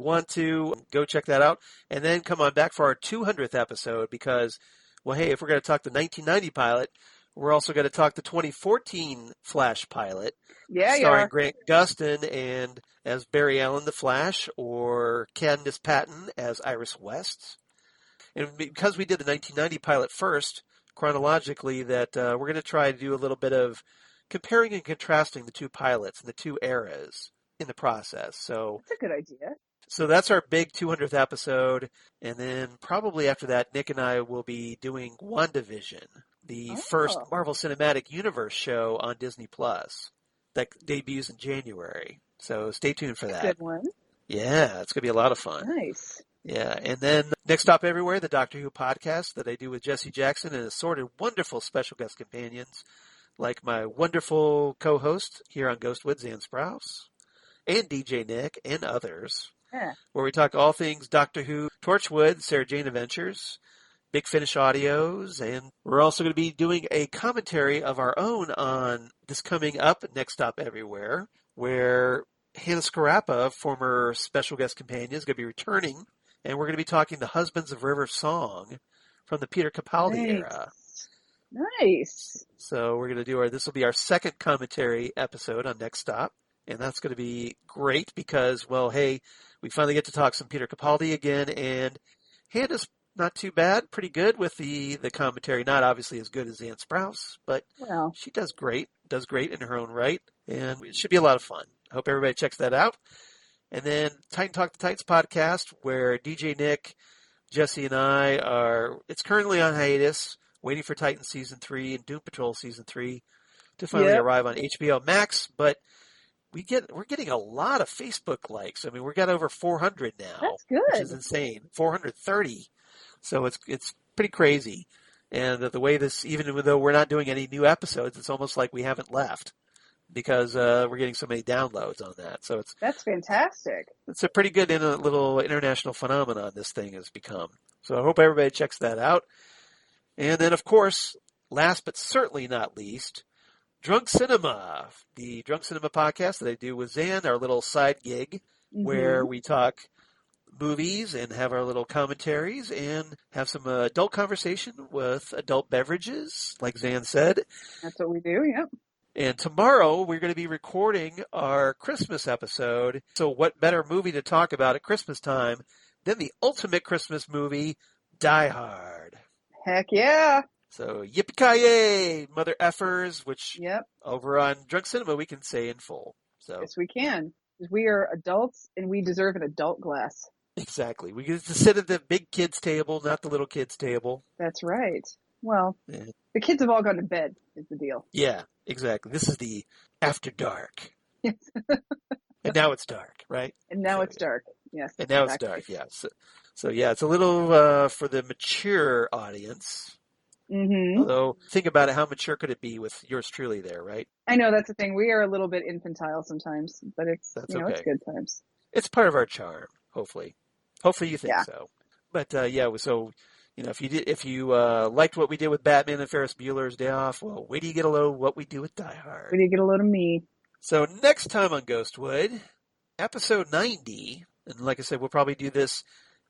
want to, go check that out, and then come on back for our 200th episode because, well, hey, if we're going to talk the 1990 pilot, we're also going to talk the 2014 Flash pilot, starring Grant Gustin and as Barry Allen the Flash, or Candice Patton as Iris West. And because we did the 1990 pilot first, chronologically, that we're going to try to do a little bit of comparing and contrasting the two pilots and the two eras in the process. So that's a good idea. So that's our big 200th episode. And then probably after that, Nick and I will be doing WandaVision, the first Marvel Cinematic Universe show on Disney Plus that debuts in January. So stay tuned for that. Good one. Yeah, it's going to be a lot of fun. Nice. Yeah, and then Next Stop Everywhere, the Doctor Who podcast that I do with Jesse Jackson and assorted wonderful special guest companions like my wonderful co-host here on Ghostwood, Xan Sprouse, and DJ Nick, and others, where we talk all things Doctor Who, Torchwood, Sarah Jane Adventures, Big Finish Audios, and we're also going to be doing a commentary of our own on this coming up, Next Stop Everywhere, where Hannah Scarappa, former special guest companion, is going to be returning, and we're going to be talking The Husbands of River Song from the Peter Capaldi era. Nice. So we're going to do this will be our second commentary episode on Next Stop, and that's going to be great because, well, hey, we finally get to talk some Peter Capaldi again, and Hannah's not too bad, pretty good with the commentary. Not obviously as good as Xan Sprouse, but she does great in her own right, and it should be a lot of fun. I hope everybody checks that out. And then Titan Talk the Titans podcast, where DJ Nick, Jesse, and I it's currently on hiatus, waiting for Titan Season 3 and Doom Patrol Season 3 to finally arrive on HBO Max, but we're getting a lot of Facebook likes. I mean, we got over 400 now. That's good. Which is insane. 430. So it's pretty crazy. And the way this, even though we're not doing any new episodes, it's almost like we haven't left because we're getting so many downloads on that. So that's fantastic. It's a pretty good little international phenomenon this thing has become. So I hope everybody checks that out. And then, of course, last but certainly not least, Drunk Cinema, the Drunk Cinema podcast that I do with Zan, our little side gig, where we talk movies and have our little commentaries and have some adult conversation with adult beverages, like Zan said. That's what we do, yep. And tomorrow we're going to be recording our Christmas episode. So what better movie to talk about at Christmas time than the ultimate Christmas movie, Die Hard. Heck yeah. So yippee-ki-yay, mother effers, which over on Drunk Cinema we can say in full. So yes, we can. We are adults and we deserve an adult glass. Exactly. We get to sit at the big kids table, not the little kids table. That's right. Well, the kids have all gone to bed is the deal. Yeah, exactly. This is the after dark. Yes. And now it's dark, right? And now it's dark. Yes. And now it's dark, yeah. So yeah, it's a little for the mature audience. Mm-hmm. Although, think about it, how mature could it be with yours truly there, right? I know, that's the thing. We are a little bit infantile sometimes, but it's it's good times. It's part of our charm, hopefully. Hopefully you think so. But so if you liked what we did with Batman and Ferris Bueller's Day Off, well, wait till you get a load of what we do with Die Hard. Wait till you get a load of me. So next time on Ghostwood, episode 90, and like I said, we'll probably do this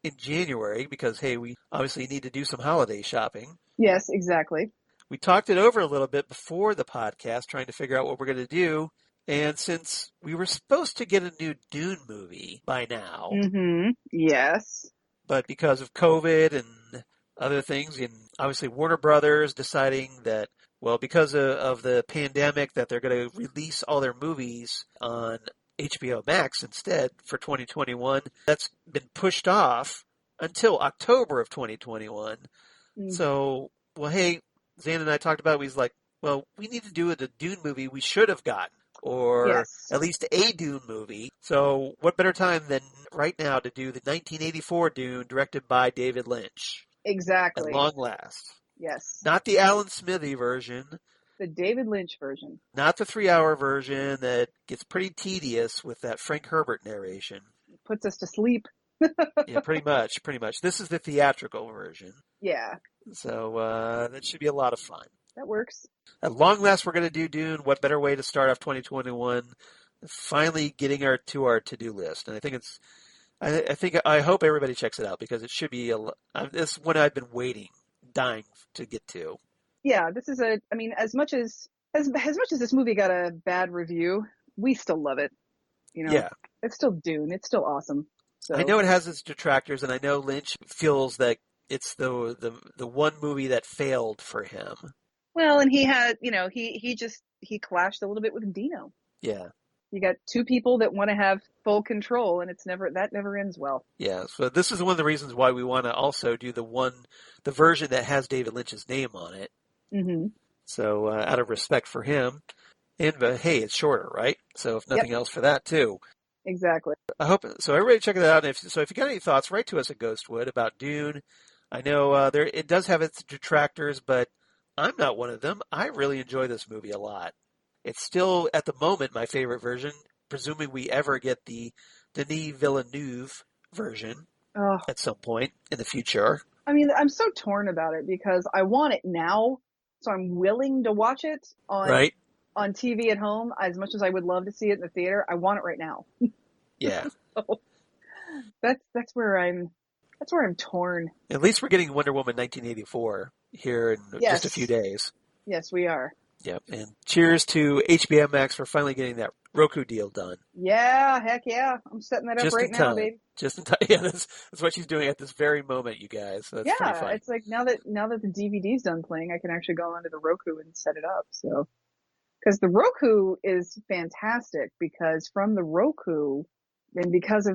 in January because, hey, we obviously need to do some holiday shopping. Yes, exactly. We talked it over a little bit before the podcast, trying to figure out what we're going to do. And since we were supposed to get a new Dune movie by now. Mm-hmm. Yes. But because of COVID and other things, and obviously Warner Brothers deciding that, well, because of the pandemic, that they're going to release all their movies on HBO Max instead for 2021. That's been pushed off until October of 2021. Mm-hmm. So, well, hey, Zane and I talked about it. He's like, well, we need to do the Dune movie we should have gotten, or at least a Dune movie. So what better time than right now to do the 1984 Dune directed by David Lynch? Exactly. At long last. Yes. Not the Alan Smithy version. The David Lynch version. Not the 3-hour version that gets pretty tedious with that Frank Herbert narration. It puts us to sleep. Yeah, pretty much. This is the theatrical version. Yeah. So that should be a lot of fun. That works. At long last, we're going to do Dune. What better way to start off 2021? Finally getting our to-do list. And I think I hope everybody checks it out because it should be this one I've been dying to get to. Yeah, this is as much as this movie got a bad review, we still love it. It's still Dune. It's still awesome. So. I know it has its detractors, and I know Lynch feels that it's the one movie that failed for him. Well, and he had, he clashed a little bit with Dino. Yeah. You got two people that want to have full control, and that never ends well. Yeah. So this is one of the reasons why we want to also do the version that has David Lynch's name on it. Mm-hmm. So out of respect for him, and hey, it's shorter, right? So if nothing else for that too. Exactly. I hope so. Everybody check it out. And if you got any thoughts, write to us at Ghostwood about Dune. I know it does have its detractors, but I'm not one of them. I really enjoy this movie a lot. It's still, at the moment, my favorite version, presuming we ever get the Denis Villeneuve version at some point in the future. I mean, I'm so torn about it because I want it now, so I'm willing to watch it Right? on TV at home as much as I would love to see it in the theater. I want it right now. Yeah. So that's where I'm torn. At least we're getting Wonder Woman 1984 here in just a few Yes. days. Yes, we are. Yep. And cheers to HBO Max for finally getting that Roku deal done. Yeah, heck yeah. I'm setting that up Just right in now, time. baby. Just in time. Yeah, that's what she's doing at this very moment, you guys. So that's pretty Yeah, fun. it's like now that the DVD's done playing, I can actually go onto the Roku and set it up. So, because the Roku is fantastic because from the Roku, and because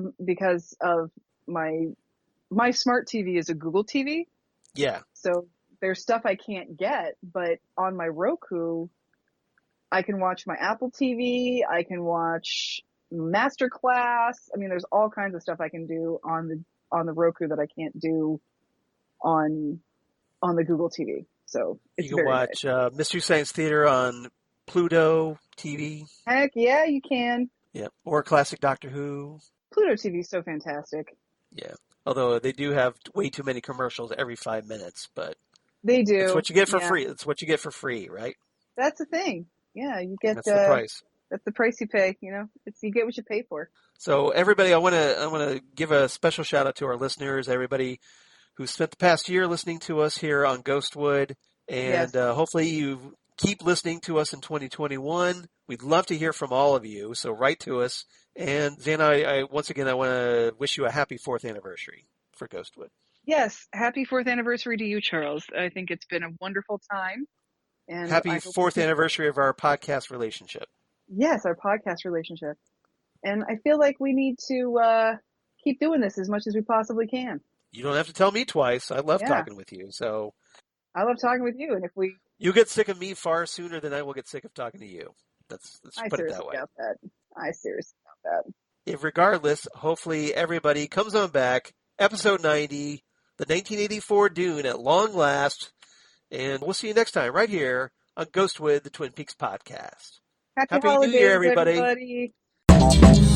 of my smart TV is a Google TV, Yeah. so there's stuff I can't get, but on my Roku, I can watch my Apple TV, I can watch Masterclass. I mean, there's all kinds of stuff I can do on the Roku that I can't do on the Google TV. So it's You can very watch nice. Mystery Science Theater on Pluto TV. Heck yeah, you can. Yep. Or classic Doctor Who. Pluto TV is so fantastic. Yeah. Although they do have way too many commercials every 5 minutes, but They do. it's what you get for Yeah. free. It's what you get for free, right? That's the thing. Yeah, you get That's the price. That's the price you pay. You know, you get what you pay for. So everybody, I want to give a special shout out to our listeners, everybody who spent the past year listening to us here on Ghostwood, and Yes. hopefully you keep listening to us in 2021. We'd love to hear from all of you, so write to us. And Zane, I once again I want to wish you a happy 4th anniversary for Ghostwood. Yes, happy 4th anniversary to you, Charles. I think it's been a wonderful time. And Happy I hope 4th anniversary of our podcast relationship. Yes, our podcast relationship. And I feel like we need to keep doing this as much as we possibly can. You don't have to tell me twice. I love Yeah. talking with you. So I love talking with you, and if we you get sick of me far sooner than I will get sick of talking to you. Let's I put it seriously that way. doubt that. I seriously doubt that. If regardless, hopefully everybody comes on back. Episode 90, the 1984 Dune at long last. And we'll see you next time right here on Ghostwood, the Twin Peaks podcast. Happy New holidays, Year, everybody. everybody.